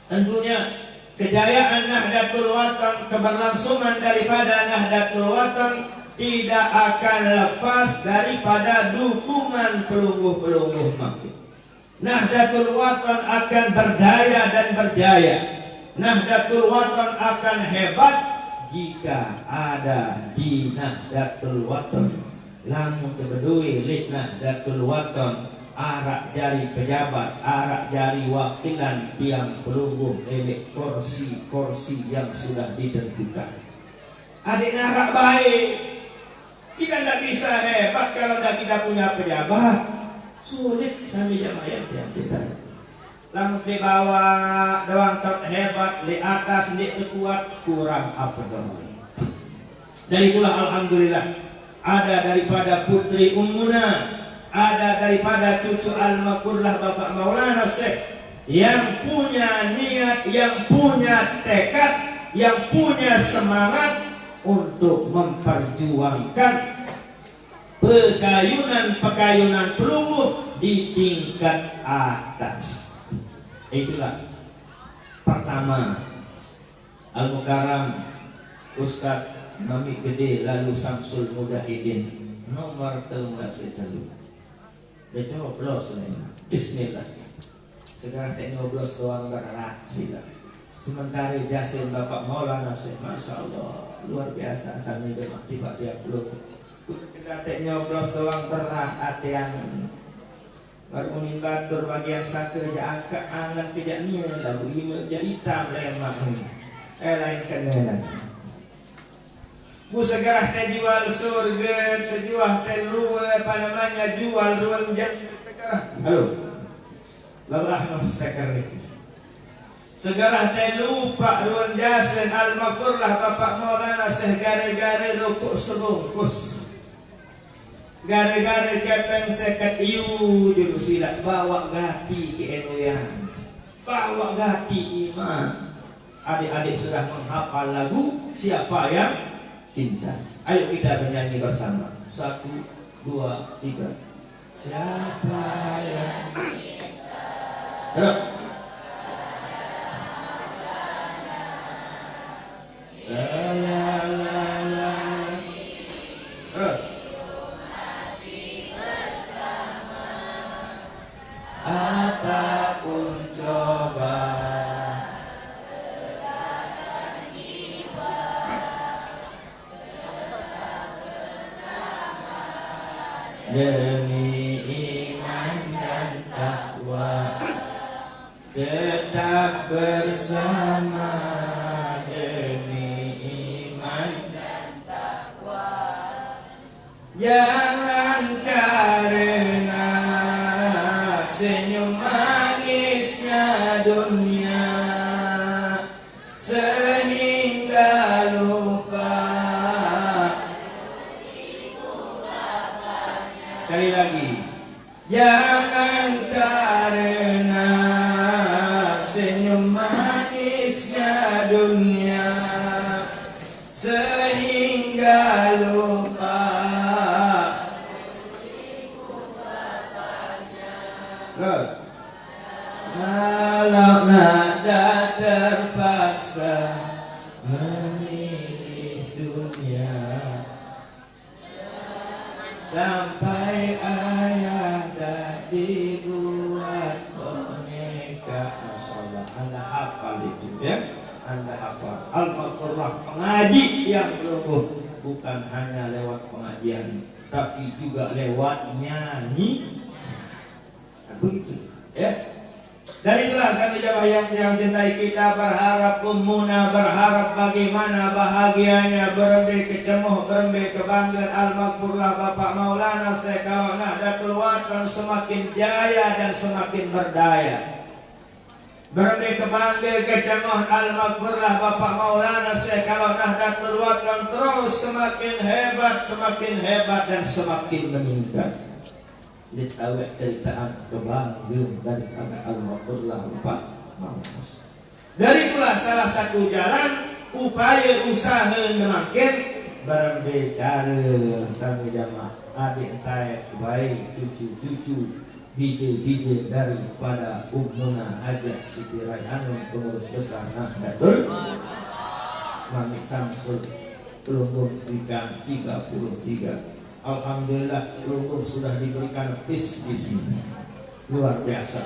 tentunya kejayaan Nahdlatul Watan, keberlangsungan daripada Nahdlatul Watan tidak akan lepas daripada dukungan pelungguh-pelungguh makin. Nahdlatul Watan akan berdaya dan berjaya. Nahdlatul Watan akan hebat jika ada di Nahdlatul Watan. Lamun kebedui lik Nahdlatul Watan, arak jari pejabat, arak jari wakilan tiang pelungguh elek kursi-kursi yang sudah ditentukan. Adik narak baik, kita tidak bisa hebat kalau tidak punya pejabat. Sulit sambil jamaah yang kita. Lamun di bawah doang tak hebat, di atas di kuat kurang afdal. Dari itulah alhamdulillah ada daripada putri Ummuna, ada daripada cucu Al-Makurlah Bapak Maulana Syekh yang punya niat, yang punya tekad, yang punya semangat untuk memperjuangkan pekayunan pelungguh di tingkat atas. Itulah pertama Al-Mukarram Ustadz Mami Gede lalu Samsul Mudahidin nomor 13 itu. Decoblos Bismillah. Sekarang teknoblos doang berat sila. Sementara Jasin Bapak Maulana Syekh, Masya Allah luar biasa. Sambil demak tiba tiap belum. Kita teknoblos doang berat atian. Baru batur bagian satu aja angkat angan tidak niat lalu ini jadi hitam lemah lain kenelan. Bu segera teh jual surga, sejuah teh luar apa namanya jual ruang jam segera. Halo, lelah noh steker ini. Segera teh lupa ruang jasen Al-Makurlah Bapak Maulana Syekh gare-gare rukuk sebungkus. Gare-gare kepeng seket iu dulu silat bawa gati ke enuyan, bawa gati iman. Adik-adik sudah menghafal lagu Siapa Yang Cinta. Ayo kita bernyanyi bersama. 1, 2, 3. Siapa yang cinta? Terus. La la la la. Terus. Apapun coba demi iman dan takwa tetap bersama demi iman dan takwa. Jangan karena senyum manisnya dunia sehingga lupa. Sekali lagi, jangan karena senyum manisnya dunia sehingga lupa. Kalau nada terpaksa memilih dunia sampai ayah tak dibuat boneka. Masya Allah, Anda hafal itu ya, Anda hafal. Al-Makurlah pengaji yang lungguh bukan hanya lewat pengajian, tapi juga lewat nyanyi. Begitu ya. Dari itulah kami jamaah yang cintai, kita berharap Ummuna, berharap bagaimana bahagianya berembe kecemuh, berembe kebanggaan Al-Makurlah Bapak Maulana Syekh kalau Nahdlatul Watan semakin jaya dan semakin berdaya. Berembe kebanggaan kecemuh Al-Makurlah Bapak Maulana Syekh kalau Nahdlatul Watan terus semakin hebat dan semakin meningkat. Ditawek ceritaan kebanggaan daripada Al-Makurlah Bapak Maulana. Dari itulah salah satu jalan upaya usaha memakai barang bicara sama jamaah adik tay baik cucu-cucu biji-biji daripada Ummuna Hajah Siti Raihanun pengurus besar Nahdlatul Mami Samsul Kelungkung berikan 33. Alhamdulillah Kelungkung sudah diberikan PIS di sini luar biasa.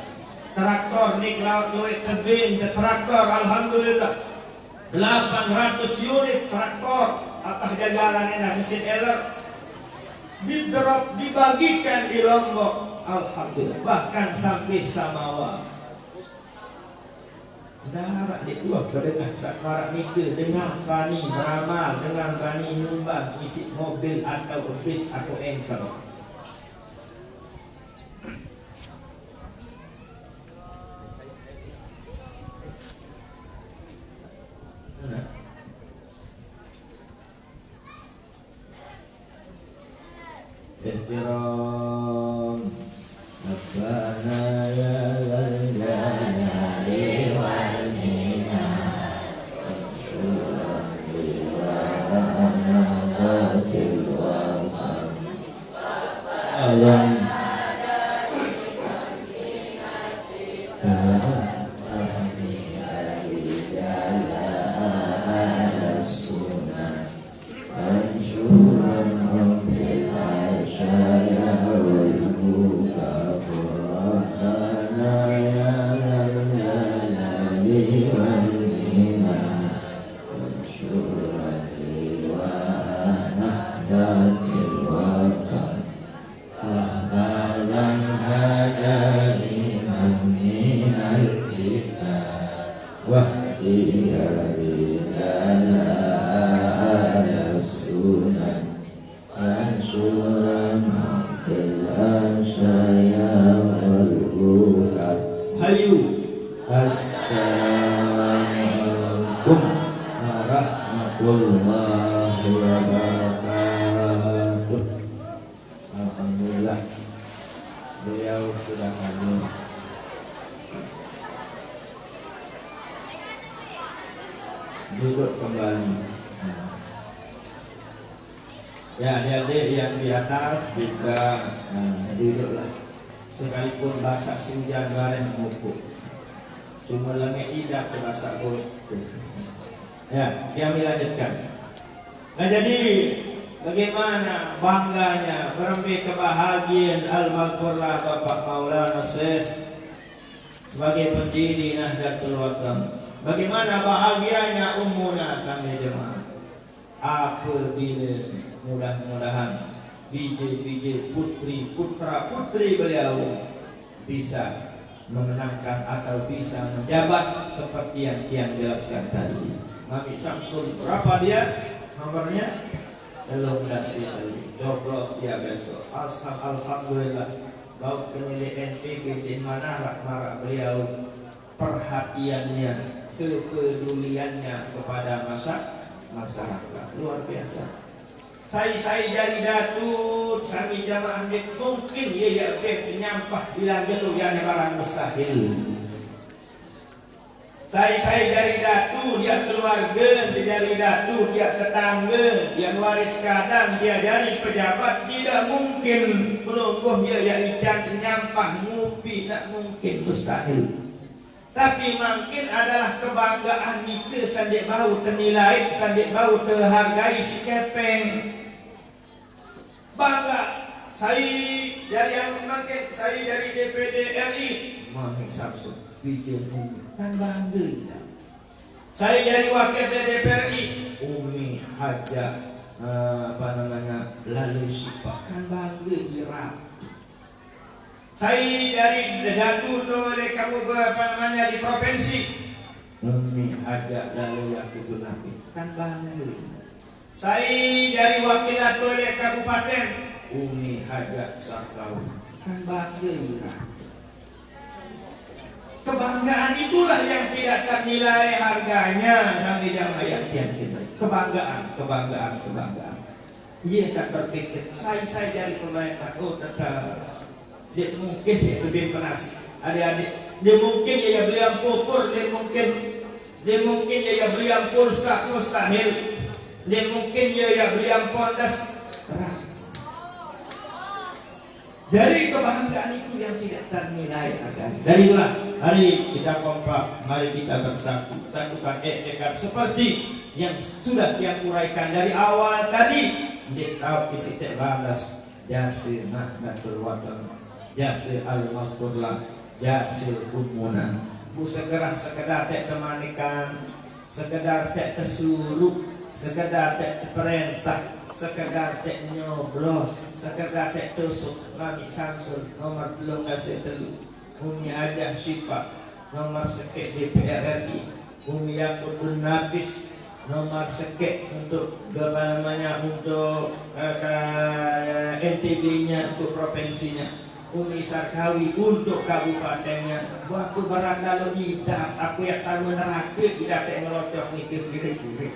Traktor nik laut duit tebing ke traktor alhamdulillah 800 unit traktor atas jajarannya mesin eler di-drop dibagikan di Lombok alhamdulillah bahkan sampai Samawa darah dituah dengan sakmarak mikir dengan bani beramal dengan bani nyumbang isi mobil atau bis atau engkel. Ihtiram Rabbana ya zal jalali wal minah Syurani wa anadatil waqam Alam Assalamualaikum warahmatullahi wabarakatuh. Alhamdulillah beliau sudah hadir. Duduk kembali. Ya adik-adik yang di atas juga duduklah. Sekalipun bahasa Sinjan bareng mukuk cuma lengek idah ke bahasa Goy. Ya, yang dilanjutkan. Nah jadi bagaimana bangganya berembik kebahagiaan Al-Maghfurlah Bapak Maulana Syekh sebagai pendiri Nahdlatul Wathon. Bagaimana bahagianya Ummuna sampai jemaah. Apabila mudah-mudahan biji-biji putri putra putri beliau bisa menenangkan atau bisa menjabat seperti yang Tiang jelaskan tadi. Mami Samsul berapa dia nomornya? Belum kasih tadi. Joblos dia besok. Alhamdulillah. Bau pemilik NPB di mana marak beliau perhatiannya, kepeduliannya kepada masyarakat luar biasa. Saya jadi datut sami jamaah mungkin ya penyampah bilang gitu ya barang mustahil. Saya jadi datu dia keluarga, dia jadi datu dia tetangga, dia waris kadang dia jadi pejabat tidak mungkin pelungguh dia ya ican penyampah ngupi tak mungkin mustahil. Tapi mungkin adalah kebanggaan kita sandik bau ternilai, sandik bau terhargai si kepeng. Bangga saya dari yang mungkin saya dari DPD RI Mami Samsul bikin kan bangga ya. Saya dari wakil DPR RI Umi Hajah lalu sifat kan bangga irap. Saya dari datu oleh kamu di provinsi Umi Hajah lalu Yakubun Nabi kan bangga. Saya dari wakil oleh kabupaten Umi Hajah Sakau kan bangga. Kebanggaan itulah yang tidak ternilai harganya sampai jamaah yang kita. Kebanggaan. Ia tak berpikir saya dari pemerintah tetap dia mungkin dia lebih panas adik-adik dia mungkin dia beli yang pupur dia mungkin dia beli yang pulsa mustahil Dan mungkin ya beliau pondas terang. Dari kebanggaan itu yang tidak ternilai akan. Dari itulah hari kita kompak, mari kita bersatu, satukan tekad seperti yang sudah dia uraikan dari awal tadi. Di tahu isi balas jasir nahdlatul watan, jasir al-mazkurlah, jasir umuna. Bu sekedar tek temanikan, sekedar tek tesuruh, sekedar tek perintah, sekedar tek nyoblos, sekedar tek tusuk. Mami Samsul nomor 13 Umi Ajah Syifa nomor sekek DPR RI, Umi Yakutun Nabis nomor sekek untuk untuk NTB-nya, untuk provinsinya, Umi Sarkawi untuk kabupatennya. Waktu berada lo idah, aku yang tahu neraka tidak ada ngelocok mikir kiri-kiri.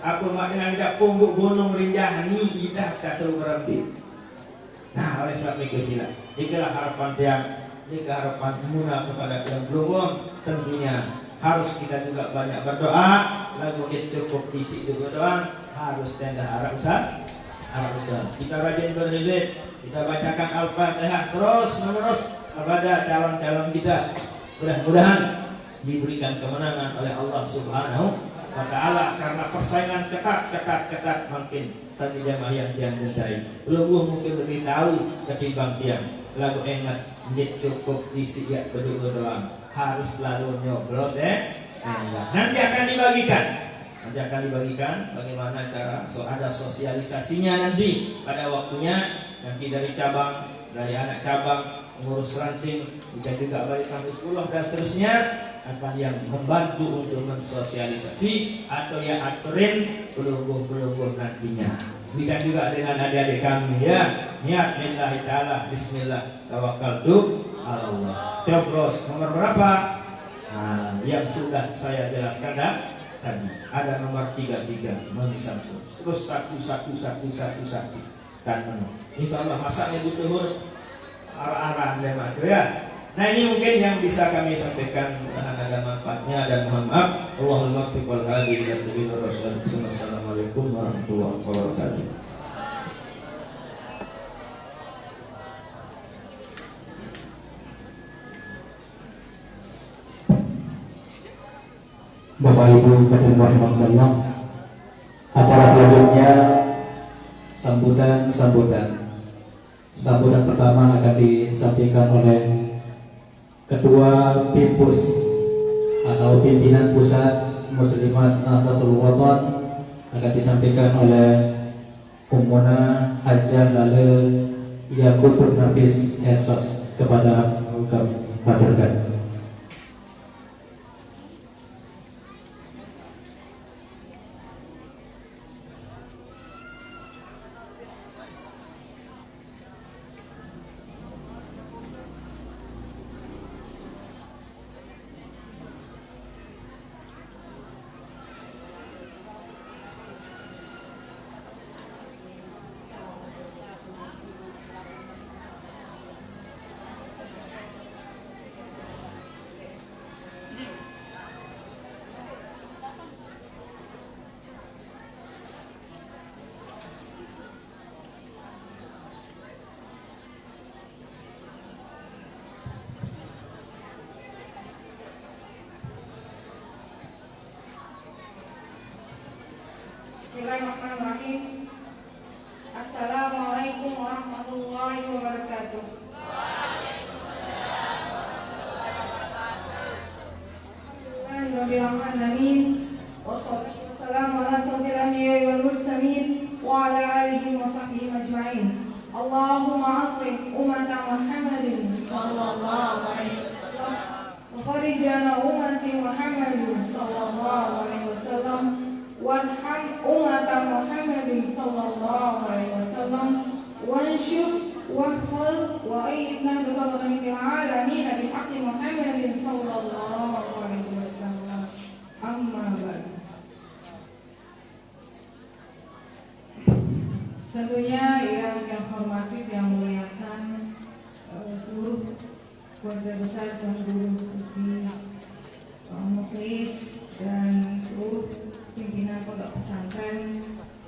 Aku mak dengan tidak pungguk gunung rinjani idah kata berhenti. Nah, oleh sebab itu sila, inilah harapan dia, ini harapan muna kepada yang belum, tentunya harus kita juga banyak berdoa. Lagu itu cukup isi juga doa, harus tenda Arab Ustaz. Kita rajin berizin, kita bacakan Al-Fatihah terus menerus kepada calon-calon kita. Mudah-mudahan diberikan kemenangan oleh Allah Subhanahu wa ta'ala, karena persaingan ketat makin satu jamaah yang dia cintai. Belum mungkin lebih tahu ketimbang dia. Lagu ingat, ini cukup isi ya berdua doang. Harus lalu nyoblos Nanti akan dibagikan bagaimana cara ada sosialisasinya nanti pada waktunya. Nanti dari cabang, dari anak cabang, pengurus ranting, bisa juga balik sampai 10 dan seterusnya akan yang membantu untuk mensosialisasi atau yang aturin pelungguh nantinya. Demikian juga dengan adik-adik kami ya. Niat lillahi ta'ala, bismillah, tawakkaltu Allah. Coblos nomor berapa? Nah, yang sudah saya jelaskan tadi. Ada nomor 33 Mami Samsul. Terus satu dan menu. Insyaallah masaknya butuh arah-arah memang ya. Nah, ini mungkin yang bisa kami sampaikan, mudah-mudahan ada manfaatnya dan mohon maaf. Allahumma taufiq wal hadi ila sabilir rasyid. Assalamualaikum warahmatullahi wabarakatuh. Bapak Ibu hadirin rahimakumullah, acara selanjutnya sambutan pertama akan disampaikan oleh Ketua Pimpus atau Pimpinan Pusat Muslimat Nahdlatul Watan, akan disampaikan oleh Ummuna Hajjah Lale Yakutun Nafis Esos. Kepada kami hadirkan. Bismillahirrahmanirrahim. Assalamualaikum warahmatullahi wabarakatuh. Alhamdulillahirrahmanirrahim. Wassalamu ala asyrofil anbiya'i wal mursalin wa ala alihi wa sahbihi ajma'in. Allahumma aslih umat Muhammadin sallallahu alaihi wasallam wa kharijana ummati Muhammadin sallallahu alaihi wasallam. Warham umat Muhammadin sallallahu alaihi wasallam wansyur wahfal wa ayyidna biqadri alamin bihaqqi Muhammadin sallallahu alaihi wasallam. Amma ba'd. Tentunya yang hormati, yang muliakan seluruh keluarga besar Tuan Guru Puji Muklis dan seluruh pimpinan pondok pesantren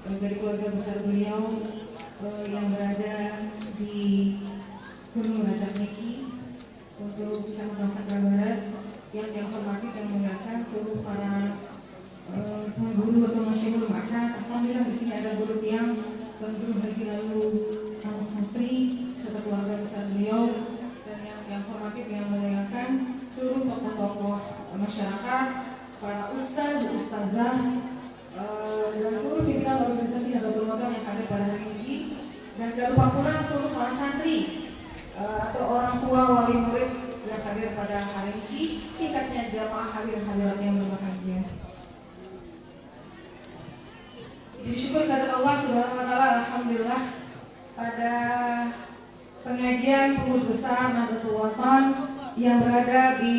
dari keluarga besar beliau yang berada di Gunung Rajak Niki untuk Kecamatan Sakra Barat, yang hormati dan muliakan seluruh para tuan guru atau masyhur ma'had. Alhamdulillah di sini ada guru tiang Tuan Guru Haji Lalu Masri serta keluarga besar beliau, dan yang hormati dan muliakan seluruh tokoh-tokoh masyarakat, para ustaz, ustazah, dan seluruh pimpinan organisasi Nahdlatul Ulama yang hadir pada hari ini, dan tidak lupa pula seluruh para santri atau orang tua wali murid yang hadir pada hari ini, singkatnya jamaah hadirat yang berbahagia. Bersyukur kepada Allah Subhanahu wa taala, alhamdulillah pada pengajian pengurus besar Nahdlatul Wathon yang berada di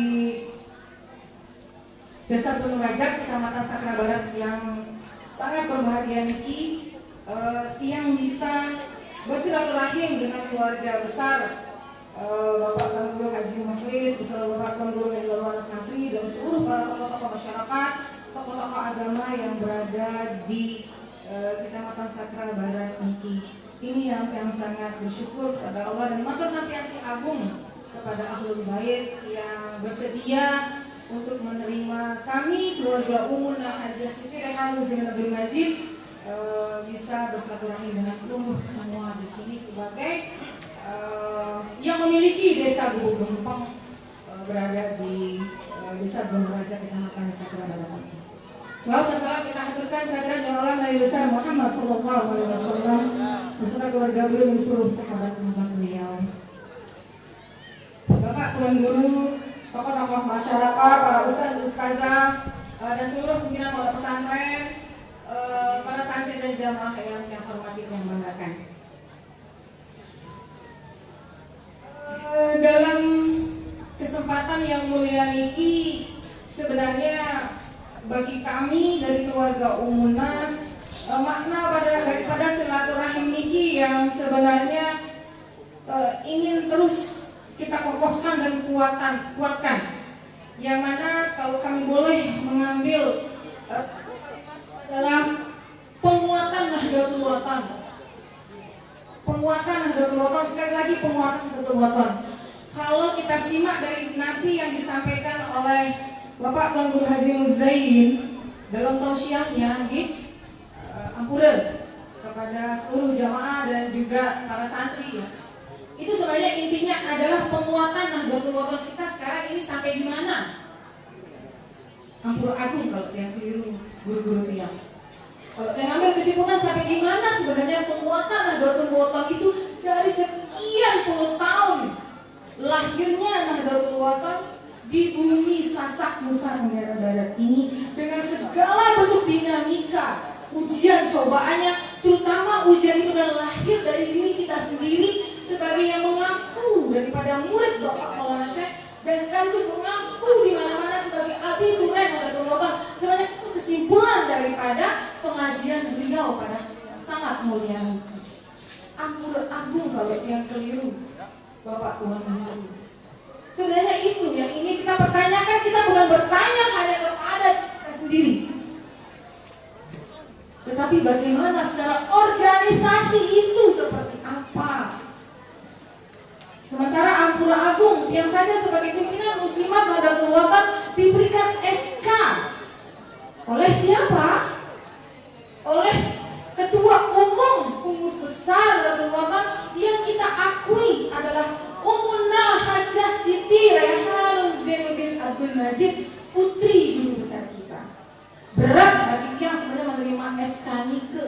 Desa Gunung Rajak, Kecamatan Sakra Barat yang sangat berbahagia niki, yang bisa bersilaturahim dengan keluarga besar Bapak Tuan Guru Haji Mukhlis beserta Bapak Tuan Guru Haji Lalu Nasri dan seluruh para tokoh-tokoh masyarakat, tokoh-tokoh agama yang berada di Kecamatan Sakra Barat niki. Ini yang sangat bersyukur kepada Allah dan matur nuwun agung kepada Ahlul Bait yang bersedia untuk menerima kami keluarga Umunah Haji Siti Rehanul Zainal Abdul Majid bisa bersilaturahmi dengan seluruh semua di sini sebagai yang memiliki desa Gubuk Gempeng berada di desa Gunung Rajak Kecamatan Sakra Barat. Selamat salam kita haturkan kehadiran Jamaah Nabi besar Muhammad sallallahu alaihi wasallam beserta keluarga beliau dan seluruh sahabat-sahabat beliau. Bapak Tuan Guru, tokoh-tokoh masyarakat, para ustaz, ustazah, dan seluruh pimpinan pondok pesantren, para santri dan jamaah yang hormati dan banggakan. Dalam kesempatan yang mulia niki, sebenarnya bagi kami dari keluarga Umunah, makna daripada silaturahim niki yang sebenarnya ingin terus kita kokohkan dan kuatkan. Yang mana kalau kami boleh mengambil adalah penguatan Nahdlatul Wathon. Penguatan Nahdlatul Wathon, sekali lagi penguatan Nahdlatul Wathon. Kalau kita simak dari nanti yang disampaikan oleh Bapak Tuan Guru Haji Muzain dalam tausiahnya di Ampura kepada seluruh jamaah dan juga para santri, ya. Itu sebenarnya intinya adalah penguatan Nahdlatul Wathon kita sekarang ini sampai di mana? Ampura Agung kalau yang keliru guru-guru tiang. Kalau yang ambil kesimpulan sampai di mana sebenarnya penguatan Nahdlatul Wathon itu dari sekian puluh tahun lahirnya Nahdlatul Wathon di bumi Sasak Nusa Tenggara Barat ini dengan segala bentuk dinamika, ujian cobaannya, terutama ujian itu adalah lahir dari diri kita sendiri sebagai yang mengaku daripada murid Bapak Maulana Syekh dan sekaligus mengaku di mana-mana sebagai abdi tulen Nahdlatul Wathon. Sebenarnya itu kesimpulan daripada pengajian beliau pada sangat mulia. Ampura Agung kalau yang keliru Bapak Tuan Guru. Sebenarnya itu yang ini kita pertanyakan, kita bukan bertanya hanya kepada kita sendiri, tetapi bagaimana secara organisasi itu seperti apa. Sementara Ampura Agung yang saja sebagai pimpinan Muslimat Nahdlatul Wathon diberikan SK oleh siapa? Oleh Ketua Umum Pengurus Besar Nahdlatul Wathon yang kita akui adalah Umunah Hajah Siti Rehanul Zainal Abdul Majid, putri guru besar kita. Berat bagi yang sebenarnya menerima SK Nike.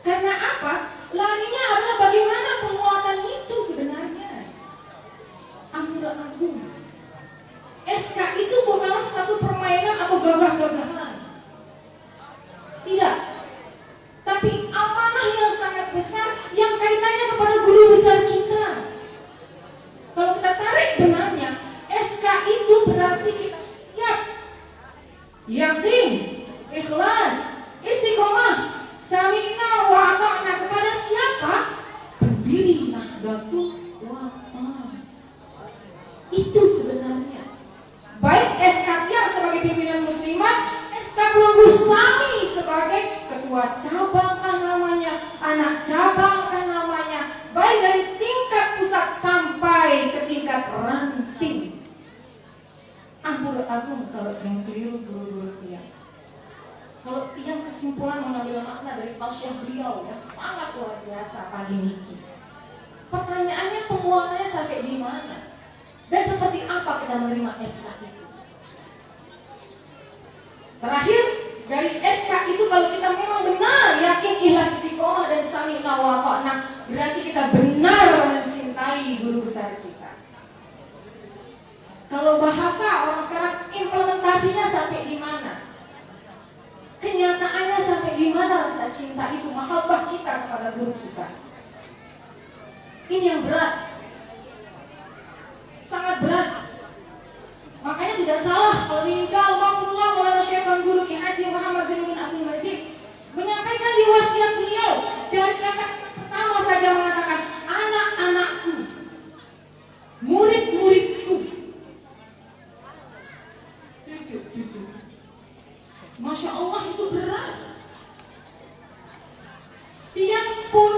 Karena apa? Larinya adalah bagaimana penguatan itu sebenarnya. Ampura Agung. SK itu bukanlah satu permainan atau gagah-gagahan. Agung kalau yang keliru guru-guru tiang. Kalau tiang kesimpulan mengambil makna dari tausiah beliau yang sangat luar biasa pagi ini. Pertanyaannya penguatannya sampai di mana? Dan seperti apa kita menerima SK itu? Terakhir, dari SK itu kalau kita memang benar yakin ikhlas istiqomah dan sami'na wa ata'na, berarti kita benar mencintai guru besar kita. Kalau bahasa orang sekarang, implementasinya sampai di mana? Kenyataannya sampai di mana rasa cinta itu, mahabbah kita kepada guru kita. Ini yang berat, sangat berat. Makanya tidak salah kalau meninggal Maulana Maulana Syekh Guru Ki Haji Muhammad Zainuddin Abdul Majid menyampaikan di wasiat beliau dari kata pertama saja mengatakan anak-anakku, murid-muridku, cucu-cucu. Masya Allah itu berat. Tiang pun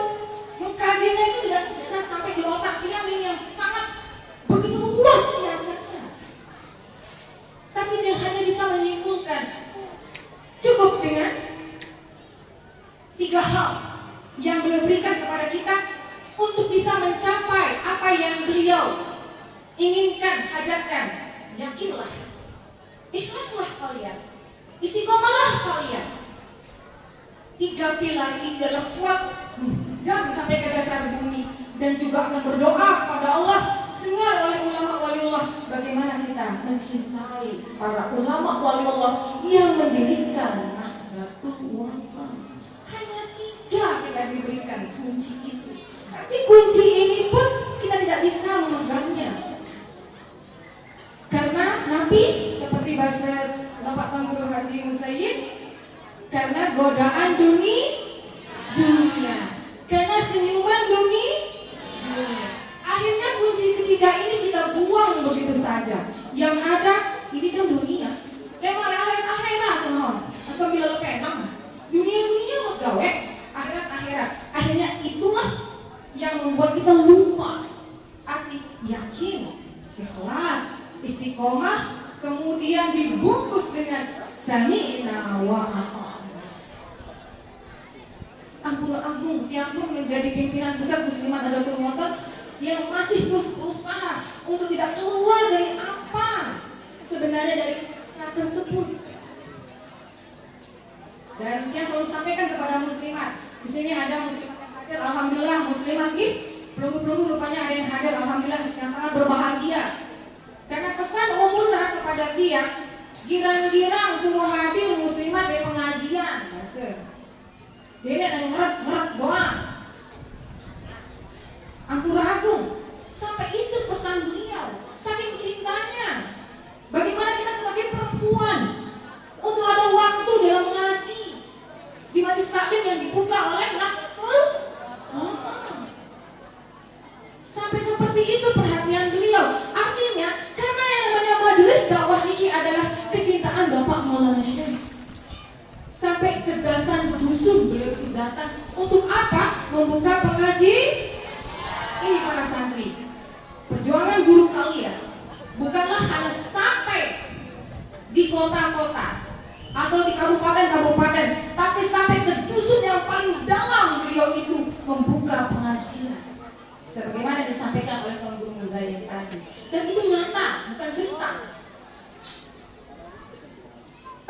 mengkajinya itu tidak bisa sampai di otak tiang ini yang sangat begitu luas biasanya. Tapi dia hanya bisa menyimpulkan cukup dengan 3 hal yang beliau berikan kepada kita untuk bisa mencapai apa yang beliau inginkan, hajatkan. Yakinlah, ikhlaslah kalian, istiqomahlah kalian. 3 pilar ini adalah kuat menjam sampai ke dasar bumi dan juga akan berdoa kepada Allah. Dengar oleh ulama waliullah bagaimana kita mencintai para ulama waliullah yang mendirikan Nahdlatul Ulama. Hanya 3 kita diberikan kunci itu. Tapi kunci ini pun kita tidak bisa memegangnya. Karena Nabi seperti bahasa Bapak Tuan Guru Haji Musayyid, karena godaan dunia, karena senyuman dunia. Akhirnya kunci ketiga ini kita buang begitu saja. Yang ada ini kan dunia. Emang akhirat senang. Atau bila penang. Dunia mau gawe, akhirat. Akhirnya itulah yang membuat kita lupa arti yakin, ikhlas, istiqomah, kemudian dibungkus dengan sami'na wa ata'na. Ampun Agung yang pun menjadi pimpinan besar Muslimat Nahdlatul Ulama yang masih terus berusaha untuk tidak keluar dari apa sebenarnya dari kata tersebut. Dan dia selalu sampaikan kepada muslimat. Di sini ada muslimat yang hadir, alhamdulillah muslimat nih. Pelunggu-pelunggu rupanya ada yang hadir, alhamdulillah yang sangat berbahagia. Karena pesan umum saya kepada dia, girang-girang semua hadir muslimat dari pengajian. Dia ada ngeret-ngeret doang. Ampura Agung, sampai itu pesan beliau, saking cintanya. Bagaimana kita sebagai perempuan untuk ada waktu dalam mengaji di majelis taklim yang dibuka oleh Nahdlatul Ulama. Sampai seperti itu perhatian beliau. Artinya karena yang namanya majelis dakwah ini adalah kecintaan Bapak Maulana Syekh. Sampai ke dasar dusun beliau itu datang untuk apa? Membuka pengaji. Ini para santri, perjuangan guru kalian bukanlah hanya sampai di kota-kota atau di kabupaten-kabupaten, tapi sampai ke dusun yang paling dalam beliau itu membuka pengajian. Sebagaimana disampaikan oleh Tuan Guru Muzayyid tadi. Dan itu nyata, bukan cerita.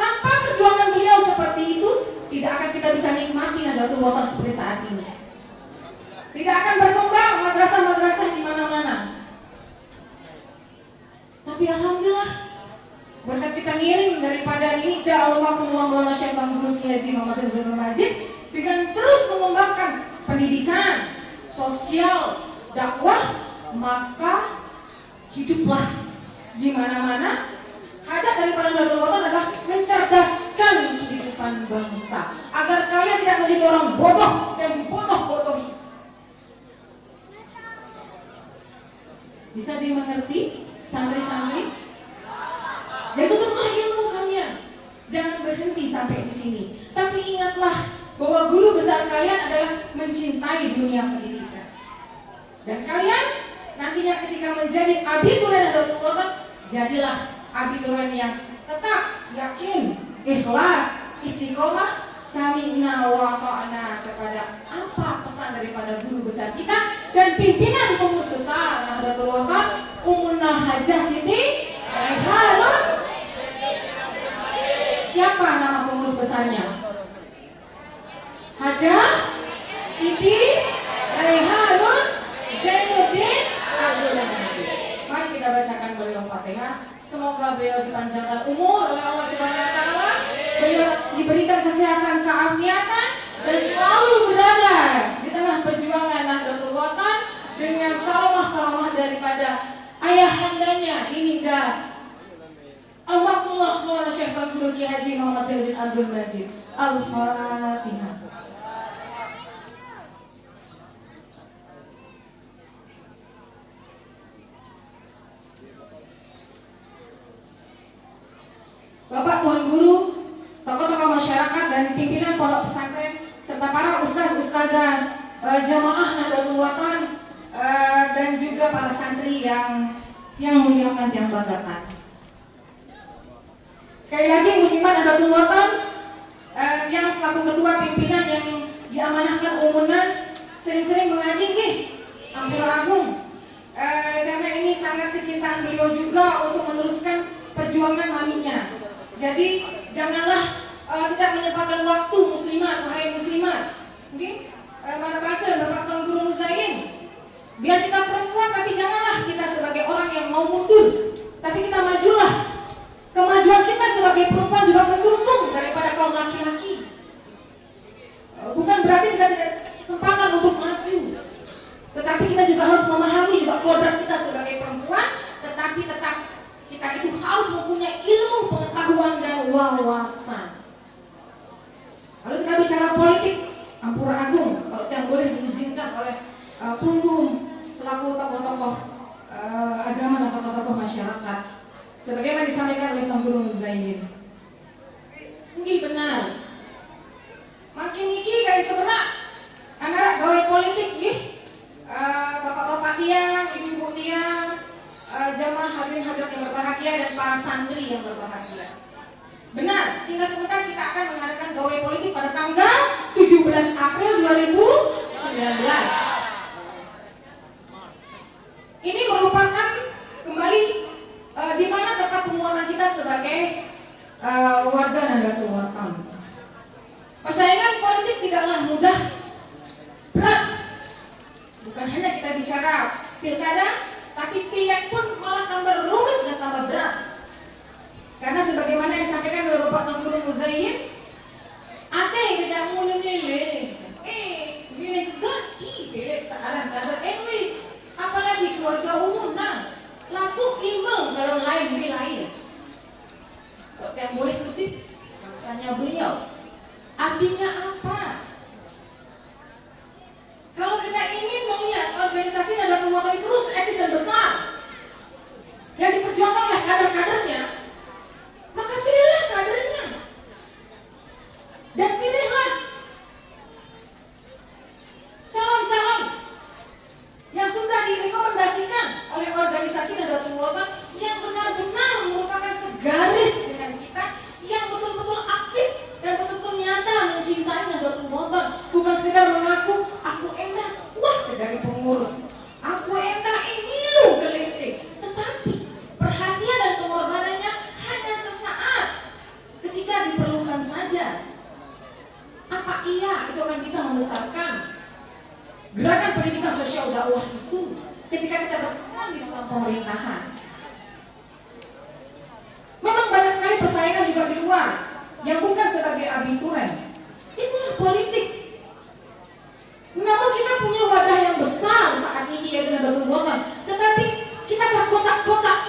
Tanpa perjuangan beliau seperti itu, tidak akan kita bisa nikmati Nahdlatul Ulama seperti saat ini. Tidak akan berkembang madrasah-madrasah di mana-mana. Tapi alhamdulillah berkat kita ngiring daripada nida Allah Maulana Syekh Guru Ki Haji Muhammad Zainuddin Abdul Majid dengan terus mengembangkan pendidikan, sosial, dakwah, maka hiduplah di mana-mana. Hajat daripada Nahdlatul Ulama adalah mencerdaskan kehidupan bangsa agar kalian tidak menjadi orang bodoh dan bodoh-bodohi. Bisa dimengerti santri-santri? Jadi tutuplah ilmu kalian. Jangan berhenti sampai di sini. Tapi ingatlah bahwa guru besar kalian adalah mencintai dunia pendidikan. Dan kalian nantinya ketika menjadi abidul Nahdlatul Ulama, jadilah abituran yang tetap yakin, ikhlas, istiqomah, sami'na wa ta'na kepada apa pesan daripada guru besar kita dan pimpinan pengurus besar Nahdlatul Ulama Umunah Hajah Siti Raihanun. Siapa nama pengurus besarnya? Hajah Siti Raihanun Zainuddin Abdul Hamid. Mari kita bacakan beliau Fatihah. Semoga beliau dipanjangkan umur oleh Allah Subhanahu wa taala, beliau diberikan kesehatan, keafiatan dan selalu berada di tengah perjuangan Nahdlatul Watan dengan karamah-karamah daripada ayahandanya Ibunda Alhamdulillah Maulana Syekh Guru Ki Haji Muhammad Zainuddin Abdul Majid. Al-Fatihah. Bapak Tuan Guru, tokoh-tokoh masyarakat dan pimpinan pondok pesantren serta para ustaz-ustazah, jamaah Nahdlatul Watan dan juga para santri yang muliakan yang banggakan. Sekali lagi muslimat Nahdlatul Watan yang selaku ketua pimpinan yang diamanahkan umunan sering-sering mengaji nih Ampura Agung karena ini sangat kecintaan beliau juga untuk meneruskan perjuangan maminya. Jadi janganlah tidak menyempatkan waktu muslimat, wahai muslimat. Mungkin pada bahasa Bapak Tuan Guru Muzain, biar kita perempuan tapi janganlah kita sebagai orang yang mau mundur, tapi kita majulah. Kemajuan kita sebagai perempuan juga mendukung daripada kaum laki-laki. Bukan berarti kita tidak kesempatan untuk maju, tetapi kita juga harus memahami juga kodrat kita sebagai perempuan, tetapi tetap kita itu harus mempunyai ilmu, pengetahuan dan wawasan. Kalau kita bicara politik, Ampura Agung, kalau yang boleh diizinkan oleh Punggung selaku tokoh-tokoh agama dan tokoh-tokoh masyarakat, sebagaimana disampaikan oleh Tuan Guru Zainin, mungkin benar. Makin iki dari sebenak anak gawe politik, bapak-bapak tiang, ibu-ibu tiang, jamaah hadirin hadirat yang berbahagia dan para santri yang berbahagia. Benar, tinggal sebentar kita akan mengadakan gawe politik pada tanggal 17 April 2019. Ini merupakan kembali di mana tempat penguatan kita sebagai warga Nahdlatul Watan. Persaingan politik tidaklah mudah, berat. Bukan hanya kita bicara pilkada, tapi pileg pun malah tambah rumit dan tambah berat. Karena sebagaimana yang disampaikan oleh Bapak Tuan Guru Muzain, ate kita mau nyeleh, pilih ganti pilih sekarang kader NW, apalagi keluarga umum, nah laku imeng kalau lain lain. Kalau yang boleh kutip tanya beliau, artinya apa? Kalau kita ingin melihat organisasi Nahdlatul Watan terus eksis dan besar yang diperjuangkan oleh kader-kadernya, maka pilihlah kadernya dan pilihlah calon-calon yang sudah direkomendasikan oleh organisasi Nahdlatul Watan yang benar-benar merupakan segaris dengan kita, yang betul-betul aktif dan betul-betul nyata mencintai Nahdlatul Watan, bukan sekedar mengaku aku enak, wah jadi pengurus, aku enak ini lu gelete, tetapi perhatian dan pengorbanannya hanya sesaat ketika diperlukan saja. Apa iya itu akan bisa membesarkan gerakan pendidikan sosial dakwah itu ketika kita berperan di dalam pemerintahan? Memang banyak sekali persaingan juga di luar yang bukan sebagai abituren. Itulah politik. Namun kita punya wadah yang besar saat ini yaitu Nahdlatul Watan, tetapi kita terkotak-kotak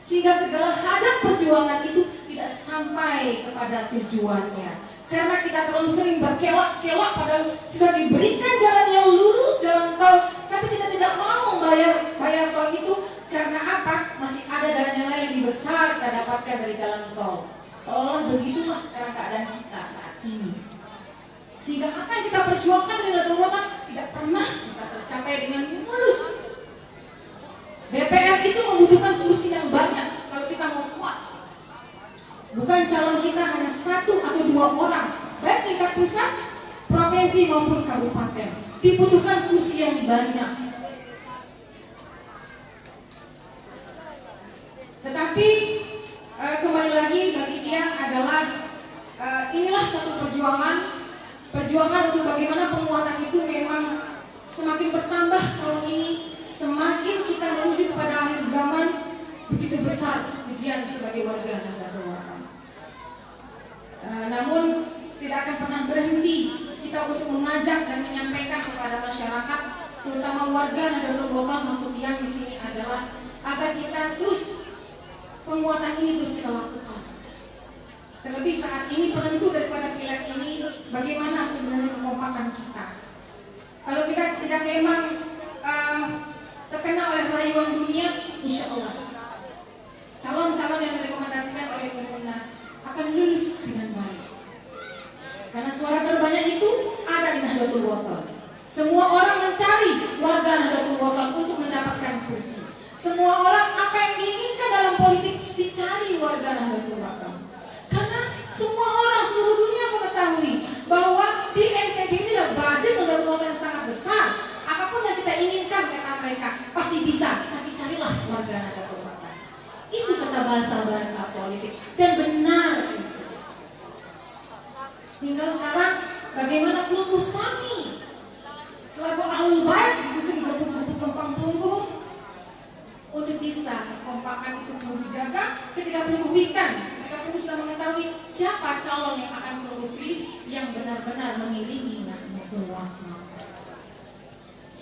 sehingga segala hajat perjuangan itu tidak sampai kepada tujuannya. Karena kita terlalu sering berkelak-kelak padahal sudah diberikan jalan yang lurus, jalan tol, tapi kita tidak mau bayar tol itu. Karena apa? Masih ada jalan yang lain yang lebih besar kita dapatkan dari jalan tol. Seolah begitulah sekarang keadaan kita saat ini. Sehingga apa yang kita perjuangkan di Nahdlatul Watan tidak pernah bisa tercapai dengan mulus. DPR itu membutuhkan kursi yang banyak. Kalau kita calon kita hanya 1 atau 2 orang, baik tingkat pusat, provinsi maupun kabupaten. Dibutuhkan kursi yang banyak. Tetapi kembali lagi bagi dia adalah inilah satu perjuangan untuk bagaimana penguatan itu memang semakin bertambah tahun ini, semakin kita menuju kepada akhir zaman. Begitu besar ujian sebagai warga Nahdlatul Ulama. Namun tidak akan pernah berhenti kita untuk mengajak dan menyampaikan kepada masyarakat, terutama warga Nahdlatul Ulama, maksud yang di sini adalah agar kita terus penguatan ini terus kita lakukan. Terlebih saat ini penentu daripada pileg ini bagaimana sebenarnya kekompakan kita. Kalau kita tidak memang terkena oleh rayuan dunia, insya Allah calon-calon yang direkomendasikan oleh pemerintah akan lulus dengan baik. Karena suara terbanyak itu ada di Nahdlatul Ulama. Semua orang mencari warga Nahdlatul Ulama untuk mendapatkan kursi. Semua orang apa yang diinginkan dalam politik dicari warga Nahdlatul Ulama. Karena semua orang seluruh dunia mengetahui bahwa di NTB ini adalah basis Nahdlatul Ulama yang sangat besar. Apapun yang kita inginkan kata mereka pasti bisa, tapi carilah warga Nahdlatul Ulama. Itu kata bahasa-bahasa politik dan benar. Tinggal sekarang bagaimana kelompok Sami selaku Ahlul Bait dibikin gepuk-gepuk kempang punggung untuk bisa kekompakan itu perlu dijaga ketika perlu weekend, ketika perlu sudah mengetahui siapa calon yang akan perlu pilih yang benar-benar mengiringi Nahdlatul Ulama.